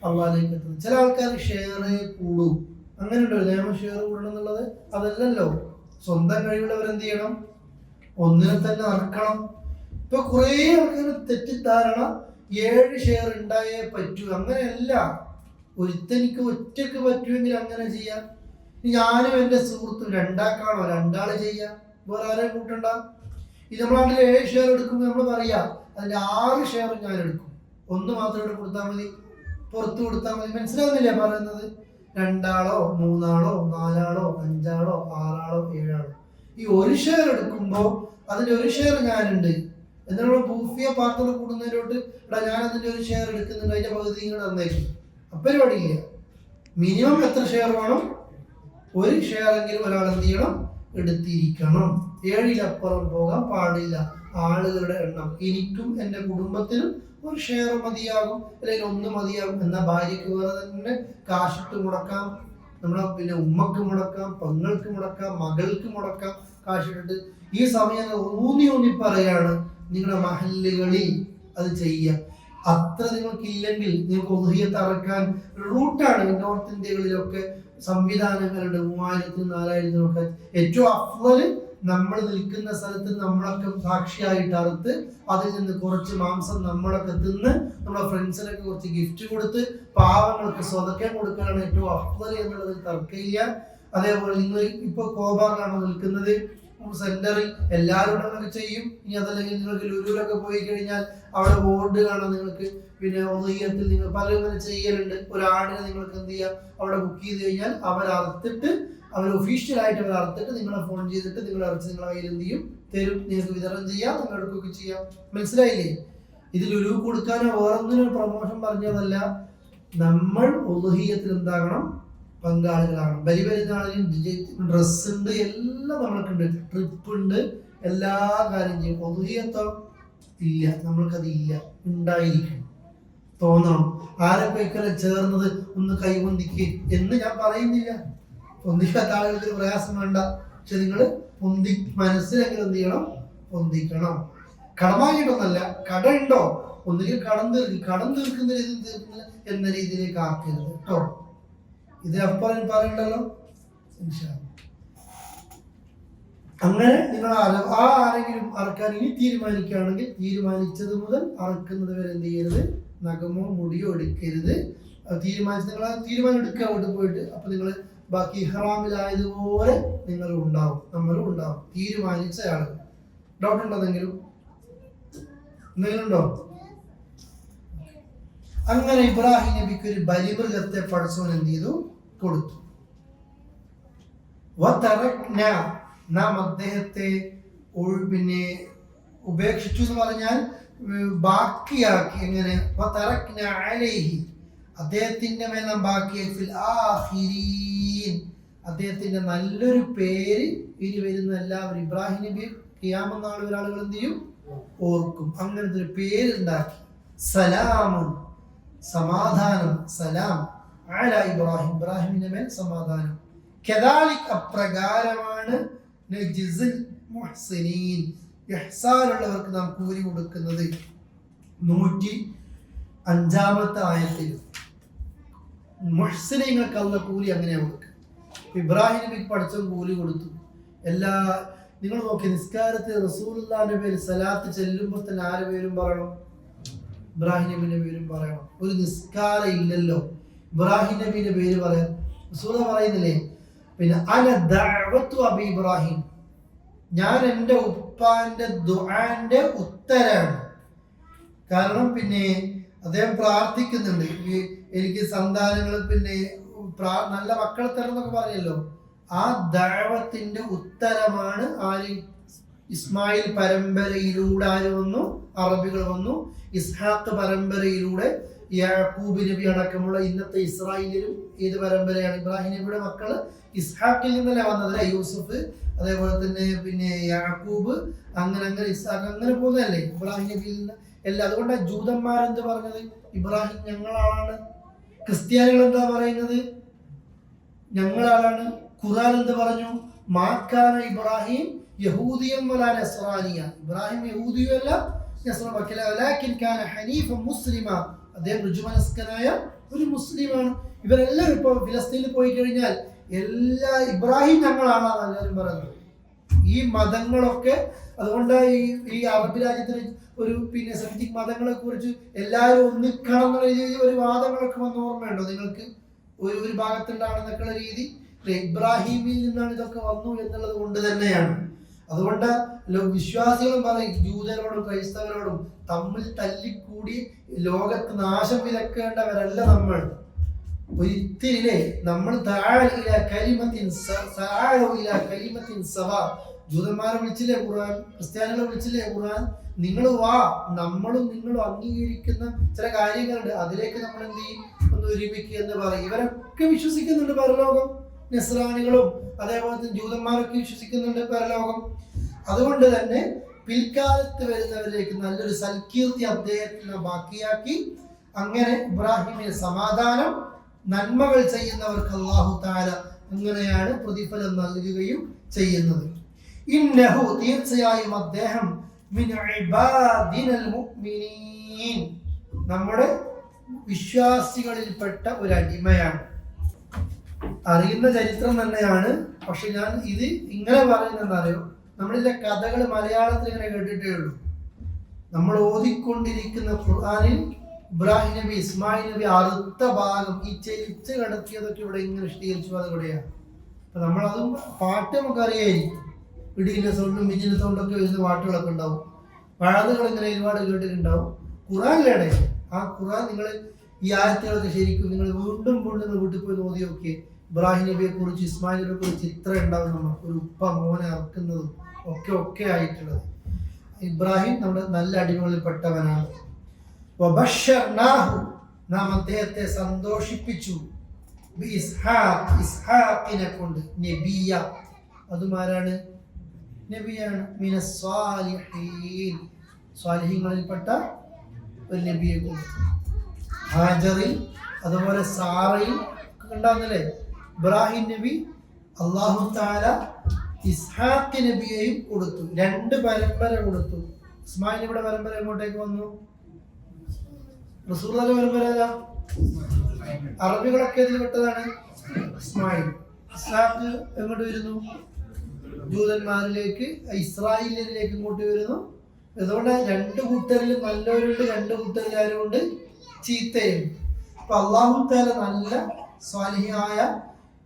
അള്ളാഹിലേക്ക് എത്തുന്നത്. ചില ആൾക്കാർ ഷെയർ കൂടും, അങ്ങനെ ഉണ്ടോ? നിയമം ഷെയർ കൂടണം എന്നുള്ളത് അതല്ലല്ലോ. സ്വന്തം കഴിവുള്ളവരെന്ത് ചെയ്യണം? ഒന്നിനെ തന്നെ ഇറക്കണം. ഇപ്പൊ കുറെ ആൾക്കാർ തെറ്റിദ്ധാരണ 7 ഷെയർ ഉണ്ടായേ പറ്റൂ. അങ്ങനെയല്ല. ഒരുത്തനിക്ക് ഒറ്റക്ക് പറ്റുമെങ്കിൽ അങ്ങനെ ചെയ്യാം. ഞാനും എന്റെ സുഹൃത്തും രണ്ടാക്കാണോ? 2 ആള് ചെയ്യാം, വേറെ ആരെയും കൂട്ടണ്ട. ഇത് നമ്മളാണെങ്കിൽ 7 ഷെയർ എടുക്കുമ്പോൾ നമ്മൾ പറയാ അതിന്റെ 6 ഷെയർ ഞാൻ എടുക്കും, 1 മാത്രം ഇവിടെ കൊടുത്താൽ മതി, പുറത്ത് കൊടുത്താൽ മതി. മനസ്സിലാവുന്നില്ലേ പറയുന്നത്? 2 ആളോ 3 ആളോ 4 ആളോ 5 ആളോ 6 ആളോ 7 ആളോ ഈ 1 ഷെയർ എടുക്കുമ്പോൾ അതിന്റെ 1 ഷെയർ ഞാനുണ്ട്. എന്നാൽ ബൂഫിയ പാർട്ണർ കൂടുന്നതിലോട്ട് ഇവിടെ ഞാൻ അതിന്റെ 1 ഷെയർ എടുക്കുന്നുണ്ട്, അതിന്റെ പകുതി ഇങ്ങോട്ട് തന്നേക്കും. പരിപാടിയില്ല. മിനിമം എത്ര ഷെയർ വേണം? 1 ഷെയർ എങ്കിലും ഒരാൾ എന്ത് ചെയ്യണം? എടുത്തിരിക്കണം. 7-ൽ-അപ്പുറം പോകാൻ പാടില്ല. ആളുകളുടെ എണ്ണം എനിക്കും എൻ്റെ കുടുംബത്തിനും 1 ഷെയർ മതിയാകും, അല്ലെങ്കിൽ 1 മതിയാകും. എന്നാൽ ഭാര്യയ്ക്ക് വേറെ തന്നെ കാശിട്ട് മുടക്കാം, നമ്മുടെ പിന്നെ ഉമ്മക്ക് മുടക്കാം, പെങ്ങൾക്ക് മുടക്കാം, മകൾക്ക് മുടക്കാം കാശിട്ടിട്ട്. ഈ സമയം ഊന്നി പറയാണ് നിങ്ങളുടെ മഹല്ലുകളിൽ അത് ചെയ്യുക. അത്ര നിങ്ങൾക്കില്ലെങ്കിൽ നിങ്ങൾക്ക് ഉദ്ഹിയത്ത് അറക്കാൻ റൂട്ടാണ്. നോർത്ത് ഇന്ത്യകളിലൊക്കെ സംവിധാനങ്ങളുണ്ട്, 3000-നും 4000-നും ഒക്കെ. ഏറ്റവും അഫ്ളൽ നമ്മൾ നിൽക്കുന്ന സ്ഥലത്ത് നമ്മളൊക്കെ സാക്ഷിയായിട്ട് അറുത്ത് അതിൽ നിന്ന് കുറച്ച് മാംസം നമ്മളൊക്കെ തിന്ന് നമ്മുടെ ഫ്രണ്ട്സിനൊക്കെ കുറച്ച് ഗിഫ്റ്റ് കൊടുത്ത് പാവങ്ങൾക്ക് സ്വതക്കം കൊടുക്കാനാണ് ഏറ്റവും അഫ്ളൽ എന്നുള്ളത് തർക്കമില്ല. അതേപോലെ നിങ്ങൾ ഇപ്പൊ കോബാറിലാണോ നിൽക്കുന്നത്? സെന്ററിൽ എല്ലാവരും അങ്ങനെ ചെയ്യും. ഇനി അതല്ലെങ്കിൽ നിങ്ങൾക്ക് ലുലുവിലൊക്കെ പോയി കഴിഞ്ഞാൽ അവിടെ ബോർഡ് കാണാം നിങ്ങൾക്ക്. പിന്നെ ഉദയത്തിൽ നിങ്ങൾ പലരും അങ്ങനെ ചെയ്യലുണ്ട്. ഒരാടിനെ നിങ്ങൾക്ക് എന്ത് ചെയ്യാം, അവിടെ ബുക്ക് ചെയ്ത് കഴിഞ്ഞാൽ അവരറുത്തിട്ട്, അവർ ഒഫീഷ്യലായിട്ട് അവർ അറുത്തിട്ട് നിങ്ങളെ ഫോൺ ചെയ്തിട്ട് നിങ്ങൾ ഇറച്ചി നിങ്ങളെ കയ്യിൽ എന്ത് ചെയ്യും, തരും. നിങ്ങൾക്ക് വിതരണം ചെയ്യാം, നിങ്ങൾ എടുക്കുകയൊക്കെ ചെയ്യാം. മനസ്സിലായില്ലേ? ഇത് ലുലു കൊടുക്കാനോ വേറൊന്നിനും പ്രൊമോഷൻ പറഞ്ഞതല്ല. നമ്മൾ ഉദയത്തിൽ എന്താകണം? പങ്കാളികളാണ്. ബലി പെരുന്നാളിന് ഡ്രസ് ഉണ്ട്, എല്ലാം നമ്മൾക്കുണ്ട്, ട്രിപ്പ് ഉണ്ട്, എല്ലാ കാര്യം ചെയ്യും. ഉദയത്തോ ഇല്ല, നമ്മൾക്കതില്ല, ഉണ്ടായിരിക്കണം, തോന്നണം. ആരൊക്കെ ഇക്കലെ ചേർന്നത് ഒന്ന് കൈപൊന്തിക്ക് എന്ന് ഞാൻ പറയുന്നില്ല. പൊന്തിക്കാത്ത ആളുകൾക്ക് പ്രയാസം വേണ്ട. പക്ഷെ നിങ്ങൾ മനസ്സിലെങ്കിലും എന്ത് ചെയ്യണം? പൊന്തിക്കണം. കടമാക്കിയിട്ടൊന്നല്ല, കട ഉണ്ടോ ഒന്നുകിൽ കടം തീർക്കുന്ന രീതിയിൽ തീർക്കുന്നില്ല എന്ന രീതിയിലേക്ക് ആക്കരുത് കേട്ടോ. ഇത് അപ്പം പറയണ്ടല്ലോ. അങ്ങനെ നിങ്ങൾ ആരെങ്കിലും അറക്കാൻ ഇനി തീരുമാനിക്കുകയാണെങ്കിൽ തീരുമാനിച്ചത് മുതൽ അറക്കുന്നത് വരെ എന്ത് ചെയ്യരുത്? നഖമോ മുടിയോ എടുക്കരുത്. തീരുമാനിച്ച് നിങ്ങൾ തീരുമാനം എടുക്കുക അങ്ങോട്ട് പോയിട്ട്. അപ്പൊ നിങ്ങൾ ബാക്കി ഇഹ്റാമിലായതുപോലെ നിങ്ങളും ഉണ്ടാവും, നമ്മളും ഉണ്ടാവും. തീരുമാനിച്ച ആളുകൾ. ഡൗട്ട് ഉണ്ടോ? എന്തെങ്കിലും ഉണ്ടോ? അങ്ങനെ ഇബ്രാഹിം നബിക്ക് ഒരു ബലിമൃഗത്തെ പടച്ചവൻ എന്ത് ചെയ്തു? കൊടുത്തു. നാം അദ്ദേഹത്തെ പിന്നെ ഉപേക്ഷിച്ചു എന്ന് പറഞ്ഞാൽ ബാക്കിയാക്കി. എങ്ങനെ? അദ്ദേഹത്തിന്റെ മേൽ നാം ബാക്കിയാക്കി. അദ്ദേഹത്തിന്റെ നല്ലൊരു പേര് ഇനി വരുന്ന എല്ലാവരും ഇബ്രാഹിം നബി ഖിയാമത്ത് നാൾ ഒരാളുകൾ എന്ത് ചെയ്യും? ഓർക്കും. അങ്ങനത്തെ ഒരു പേരുണ്ടാക്കി. സലാമുൻ, സമാധാനം. സലാം അല ഇബ്രാഹിം, ഇബ്രാഹിമിന്റെ മേൽ സമാധാനം. കദാലിക്, അപ്രകാരമാണ് നജ്സിൽ മുഹ്സിനീൻ, ഇഹ്സാനുള്ളവർക്ക് നാം കൂലി കൊടുക്കുന്നത്. 105-ാമത്തെ ആയത്തിൽ മുഹ്സിനീങ്ങൾക്ക് അല്ലാഹു കൂലി അങ്ങനെയാണ് കൊടുക്കുക. ഇബ്രാഹിം നബിക്ക് പഠിച്ച കൂലി കൊടുത്തു. നിങ്ങൾ നോക്കി, നിസ്കാരത്തിൽ റസൂലുള്ളാഹിന്റെ പേര് സലാത്ത് ചെല്ലുമ്പോൾ തന്നെ ആരെ പേരും പറയണം? ഇബ്രാഹിം നബിന്റെ പേരും പറയണം. ഒരു നിസ്കാരം ഇല്ലല്ലോ ഇബ്രാഹിം നബിന്റെ പേര് പറയാം. റസൂൽ പറയുന്നില്ലേ, പിന്നെ അന ദഅവത്തു അബി ഇബ്രാഹിം, ഞാൻ എൻ്റെ ഉപ്പാന്റെ ദുആന്റെ ഉത്തരാണ്. കാരണം പിന്നെ അദ്ദേഹം പ്രാർത്ഥിക്കുന്നുണ്ട്, എനിക്ക് സന്താനങ്ങൾ പിന്നെ നല്ല മക്കളെ തരണം എന്നൊക്കെ പറഞ്ഞല്ലോ. ആ ദഅവത്തിന്റെ ഉത്തരമാണ് ആര്? ഇസ്മായിൽ പരമ്പരയിലൂടെ ആര് വന്നു? അറബികൾ വന്നു. ഇസ്ഹാഖ് പരമ്പരയിലൂടെ യാക്കൂബ് നബി അടക്കമുള്ള ഇന്നത്തെ ഇസ്രായേലിലും ഏത് പരമ്പരയാണ്? ഇബ്രാഹിം നബിയുടെ മക്കള് ഇസ്ഹാക്കിൽ നിന്നല്ലേ വന്നത്, യൂസുഫ്, അതേപോലെ തന്നെ പിന്നെ യാക്കൂബ്, അങ്ങനെ അങ്ങനെ ഇസ്ഹാഖ്, അങ്ങനെ പോകുന്നതല്ലേ ഇബ്രാഹിം നബിയിൽ നിന്ന് എല്ലാം. അതുകൊണ്ടാണ് ജൂതന്മാരെന്ത് പറഞ്ഞത്? ഇബ്രാഹിം ഞങ്ങളാണ്. ക്രിസ്ത്യാനികൾ എന്താ പറയുന്നത്? ഞങ്ങളാണ്. ഖുർആൻ എന്ത് പറഞ്ഞു? മാക്കാന ഇബ്രാഹിം യഹൂദിയം വലാ നസ്രാനിയ. ഇബ്രാഹിം യഹൂദിയുമല്ല മുസ്ലിമ. അദ്ദേഹം ഋജുമനസ്കനായ ഒരു മുസ്ലിമാണ്. ഇവരെല്ലാം ഇപ്പൊ ഫിലസ്തീനിൽ പോയി കഴിഞ്ഞാൽ എല്ലാ ഇബ്രാഹിം ഞങ്ങളാണെന്ന് എല്ലാവരും പറയുന്നത്. ഈ മതങ്ങളൊക്കെ അതുകൊണ്ട് ഈ അറബ് രാജ്യത്തിന് ഒരു പിന്നെ സെമിറ്റിക് മതങ്ങളെ കുറിച്ച് എല്ലാവരും ഒന്നിക്കണം എന്നുള്ള ഒരു വാദങ്ങളൊക്കെ വന്ന ഓർമ്മയുണ്ടോ നിങ്ങൾക്ക്? ഒരു ഭാഗത്തുണ്ടാണെന്നൊക്കെയുള്ള രീതി ഇബ്രാഹിമിൽ നിന്നാണ് ഇതൊക്കെ വന്നു എന്നുള്ളത് കൊണ്ട് തന്നെയാണ്. അതുകൊണ്ട് വിശ്വാസികളും പറയും ജൂതരോടും ക്രൈസ്തവരോടും തമ്മിൽ തല്ലിക്കൂടി ലോകത്ത് നാശം വിതക്കേണ്ടവരല്ല നമ്മൾ. ഒരിത്തിരില്ലേ നമ്മൾ ജൂതന്മാരെ വിളിച്ചില്ലേ ഖുർആൻ, ക്രിസ്ത്യാനികളെ വിളിച്ചില്ലേ ഖുർആൻ? നിങ്ങൾ വാ, നമ്മളും നിങ്ങളും അംഗീകരിക്കുന്ന ചില കാര്യങ്ങളുണ്ട്, അതിലേക്ക് നമ്മൾ എന്ത് ചെയ്യും, ഒന്ന് ഒരുമിക്കുക എന്ന് പറയും. ഇവരൊക്കെ വിശ്വസിക്കുന്നുണ്ട് പരലോകം. നസ്രാനികളും അതേപോലെ തന്നെ ജൂതന്മാരൊക്കെ വിശ്വസിക്കുന്നുണ്ട് പരലോകം. അതുകൊണ്ട് തന്നെ പിൽക്കാലത്ത് വരുന്നവരിലേക്ക് നല്ലൊരു സൽകീർത്തി അദ്ദേഹത്തിന് ബാക്കിയാക്കി അങ്ങനെ ഇബ്രാഹിമിന് സമാധാനം, നന്മകൾ ചെയ്യുന്നവർക്ക് അല്ലാഹു തആല അങ്ങനെയാണ് പ്രതിഫലം നൽകുകയും ചെയ്യുന്നത്. ഇന്നഹു തീർച്ചയായും അദ്ദേഹം മിൻ ഇബാദിനൽ മുഅ്മിനീൻ നമ്മുടെ വിശ്വാസികളിൽപ്പെട്ട ഒരു അടിമയാണ്. അറിയുന്ന ചരിത്രം തന്നെയാണ്. പക്ഷെ ഞാൻ ഇത് ഇങ്ങനെ പറയുന്നതെന്നറിയോ, നമ്മളിലെ കഥകൾ മലയാളത്തിൽ ഇങ്ങനെ കേട്ടിട്ടേ ഉള്ളൂ. നമ്മൾ ഓതിക്കൊണ്ടിരിക്കുന്ന ഖുർആനിൽ ഇബ്രാഹിം നബി, ഇസ്മായിൽ നബി അടുത്ത ഭാഗം ഈ ചെരിച്ച് കിടത്തിയതൊക്കെ ഇവിടെ ഇങ്ങനെ വിശദീകരിച്ചു. അതുകൂടെയാണ് അപ്പൊ നമ്മളതും പാട്ട് നമുക്ക് അറിയായിരിക്കും. ഇടിയിലെ സൗണ്ടും മിഞ്ഞിന്റെ സൗണ്ടൊക്കെ വരുന്ന പാട്ടുകളൊക്കെ ഉണ്ടാവും. വാഴകൾ ഇങ്ങനെ ഒരുപാട് കേട്ടിട്ടുണ്ടാവും. ഖുർആനിലാണ് ആ ഖുർആൻ നിങ്ങൾ ഈ ആയത്തുകളൊക്കെ ശരിക്കും നിങ്ങൾ വീണ്ടും നിങ്ങൾ വീട്ടിൽ പോയി നോക്കി നോക്കിയേ. ഇബ്രാഹിം നബിയെ കുറിച്ച്, ഇസ്മായിൽ നബിയെ കുറിച്ച് ഇത്ര ഉണ്ടാവും. നമുക്ക് ഒരു ഉപ്പ മോനെ ഇറക്കുന്നതും ഒക്കെ ആയിട്ടുള്ളത്. ഇബ്രാഹിം നമ്മുടെ നല്ല അടിമകളിൽപ്പെട്ടവനാണ്. നാം അദ്ദേഹത്തെ സന്തോഷിപ്പിച്ചു ഇസ്ഹാഖിനെ കൊണ്ട്. നബിയ, അതുമാരാണ്? നബിയാണ്. മിനസ് സ്വാലിഹീൻ, സ്വാലിഹീങ്ങളിൽപ്പെട്ട ഒരു നബിയെ കൊടുത്തു. ഹാജറിൽ അതുപോലെ സാറയിൽ ഉണ്ടാവുന്നല്ലേ ഇബ്രാഹിം നബി. അല്ലാഹു തആല ഇസ്ഹാഖ് നബിയെയും കൊടുത്തു. 2 പരമ്പര കൊടുത്തു. ഇസ്മായിൽ നബിയുടെ പരമ്പര എങ്ങോട്ടേക്ക് വന്നു? റസൂലുള്ളാഹിയുടെ പരമ്പര ഏതാ? അറബികളൊക്കെ ഇതിൽ പെട്ടതാണ് ഇസ്മായിൽ. ഇസ്ഹാഖ് എങ്ങോട്ട് വരുന്നു? ജൂതന്മാരിലേക്ക്, ഇസ്രായേലിലേക്ക് ഇങ്ങോട്ട് വരുന്നു. അതുകൊണ്ട് 2 കൂട്ടരിൽ നല്ലവരുണ്ട്, 2 കൂട്ടരിൽ ആരുമുണ്ട് ചീത്തയുണ്ട്. അപ്പൊ അല്ലാഹു തആല നല്ല സ്വാലിഹായ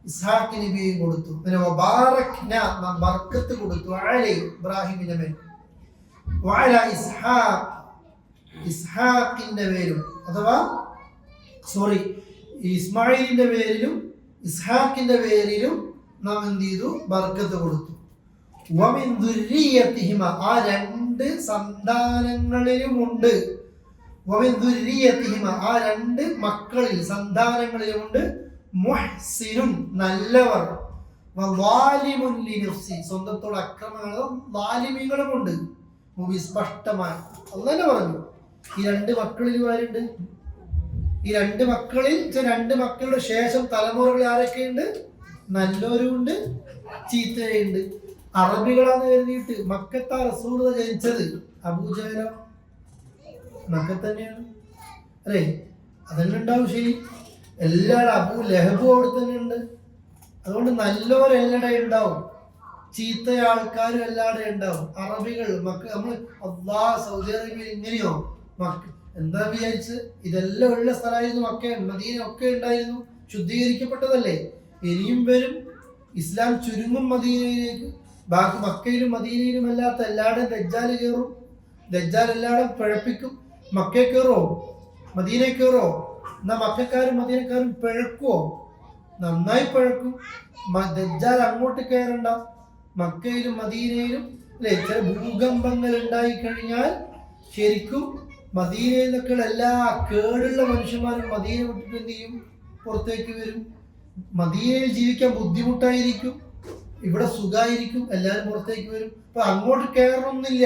ഇസ്ഹാഖ് നബിയെയും കൊടുത്തു. പിന്നെ നാം ബർക്കത്ത് കൊടുത്തു അലൈഹി ഇബ്രാഹിമിന്റെ മേൽ, വഅല ഇസ്ഹാഖ്, ഇസ്ഹാഖിന്റെ പേരും അഥവാ ഇസ്മായിലിന്റെ പേരിലും ഇസ്ഹാഖിന്റെ പേരിലും നാം എന്ത് ചെയ്തു? ബർക്കത്ത് കൊടുത്തു. വമിൻ ദുർരിയതിഹിമ, ആ 2 സന്താനങ്ങളിലുമുണ്ട്. വമിൻ ദുർരിയതിഹിമ, ആ 2 മക്കളിൽ സന്താനങ്ങളിലുമുണ്ട്. മുഹ്സിനുൻ, നല്ലവർ. വദാലിമുൻ ലിനഫ്സി, സ്വന്തത്തോട് അക്രമങ്ങളും ദാലിമീങ്ങളുമുണ്ട്. സ്പഷ്ടമായി അല്ലാഹു പറഞ്ഞു. ഈ 2 മക്കളിലും ആരുണ്ട്? ഈ 2 മക്കളിൽ 2 മക്കളുടെ ശേഷം തലമുറകൾ ആരൊക്കെയുണ്ട്? നല്ലവരുമുണ്ട്, ചീത്തയുണ്ട്. അറബികളാന്ന് കരുതിയിട്ട് മക്കത്താ റസൂലുള്ളാഹി ജനിച്ചത്. അബൂജഹലോ മക്കത്ത് തന്നെയാണ് അല്ലേ? അതന്നെ ഉണ്ടാവും. ശരി, എല്ലാവരും അബൂ ലഹബും അവിടെ തന്നെ ഉണ്ട്. അതുകൊണ്ട് നല്ലവരെല്ലാടെ ഉണ്ടാവും, ചീത്ത ആൾക്കാരും എല്ലാവരും ഉണ്ടാവും. അറബികൾ നമ്മൾ സൗദി അറേബ്യയിൽ ഇങ്ങനെയോ എന്താ വിചാരിച്ച്? ഇതെല്ലാം ഉള്ള സ്ഥലമായിരുന്നു മക്ക, മദീന ഒക്കെ ഉണ്ടായിരുന്നു, ശുദ്ധീകരിക്കപ്പെട്ടതല്ലേ. ഇനിയും വരും. ഇസ്ലാം ചുരുങ്ങും മദീനയിലേക്ക്. ബാക്കി മക്കയിലും മദീനയിലും അല്ലാത്ത എല്ലാവരും ദജ്ജാൽ കയറും. ദജ്ജാൽ എല്ലാവരും പിഴപ്പിക്കും. Mecca കയറോ Medina കയറോ? എന്നാ മക്കാരും മദീനക്കാരും പിഴക്കുവോ? നന്നായി പിഴക്കും. ദജ്ജാൽ അങ്ങോട്ട് കയറണ്ട. മക്കയിലും മദീനയിലും അല്ലെ ചില ഭൂകമ്പങ്ങൾ ഉണ്ടായി കഴിഞ്ഞാൽ ശരിക്കും മദീനയിൽ നിന്നൊക്കെ എല്ലാ കേടുള്ള മനുഷ്യന്മാരും മദീന വിട്ടിട്ട് എന്ത് ചെയ്യും? പുറത്തേക്ക് വരും. മദീനയിൽ ജീവിക്കാൻ ബുദ്ധിമുട്ടായിരിക്കും, ഇവിടെ സുഖമായിരിക്കും, എല്ലാവരും പുറത്തേക്ക് വരും. അപ്പൊ അങ്ങോട്ട് കയറണമെന്നില്ല,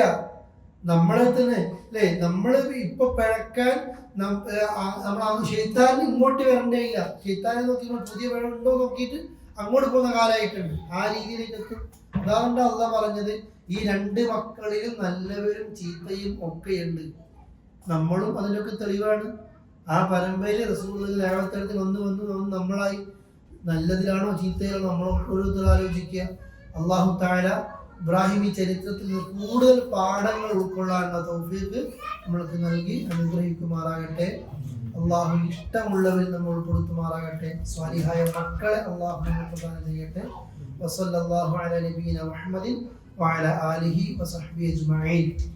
നമ്മളെ തന്നെ അല്ലേ? നമ്മള് ഇപ്പൊ പിഴക്കാൻ നമ്മൾ ഷെയ്ത്താൻ ഇങ്ങോട്ട് വരണ്ടേയില്ല. ഷെയ്ത്താനെ നോക്കി പുതിയ പിഴവുണ്ടോ നോക്കിയിട്ട് അങ്ങോട്ട് പോകുന്ന കാലമായിട്ടുണ്ട്. ആ രീതിയിലേക്ക് എത്തും. അതാണ് അള്ളാഹ് പറഞ്ഞത്, ഈ 2 മക്കളിലും നല്ലവരും ചീത്തയും ഒക്കെയുണ്ട്. നമ്മളും അതിനൊക്കെ തെളിവാണ്. ആ പരമ്പരയിൽ റസൂലുള്ളാഹി ദേവത്തെടുത്ത് വന്ന് നമ്മളായി നല്ലതിലാണോ ചീത്തയിലാണോ നമ്മൾ ഓരോരുത്തർ ആലോചിക്കുക. അല്ലാഹു തആല ഇബ്രാഹിമി ചരിത്രത്തിൽ കൂടുതൽ പാഠങ്ങൾ ഉൾക്കൊള്ളാനുള്ള തൗഫീഖ് നമ്മൾക്ക് നൽകി അനുഗ്രഹിക്കുമാറാകട്ടെ. അള്ളാഹു ഇഷ്ടമുള്ളവരിൽ നമ്മൾ ഉൾപ്പെടുത്തുമാറാകട്ടെ. സ്വാലിഹായ മക്കളെ അള്ളാഹു നമുക്ക് പ്രദാനം ചെയ്യട്ടെ. വസല്ലല്ലാഹു അലാ നബിയിന മുഹമ്മദിൻ വഅലാ ആലിഹി വസഹ്ബിഹി അജ്മഈൻ.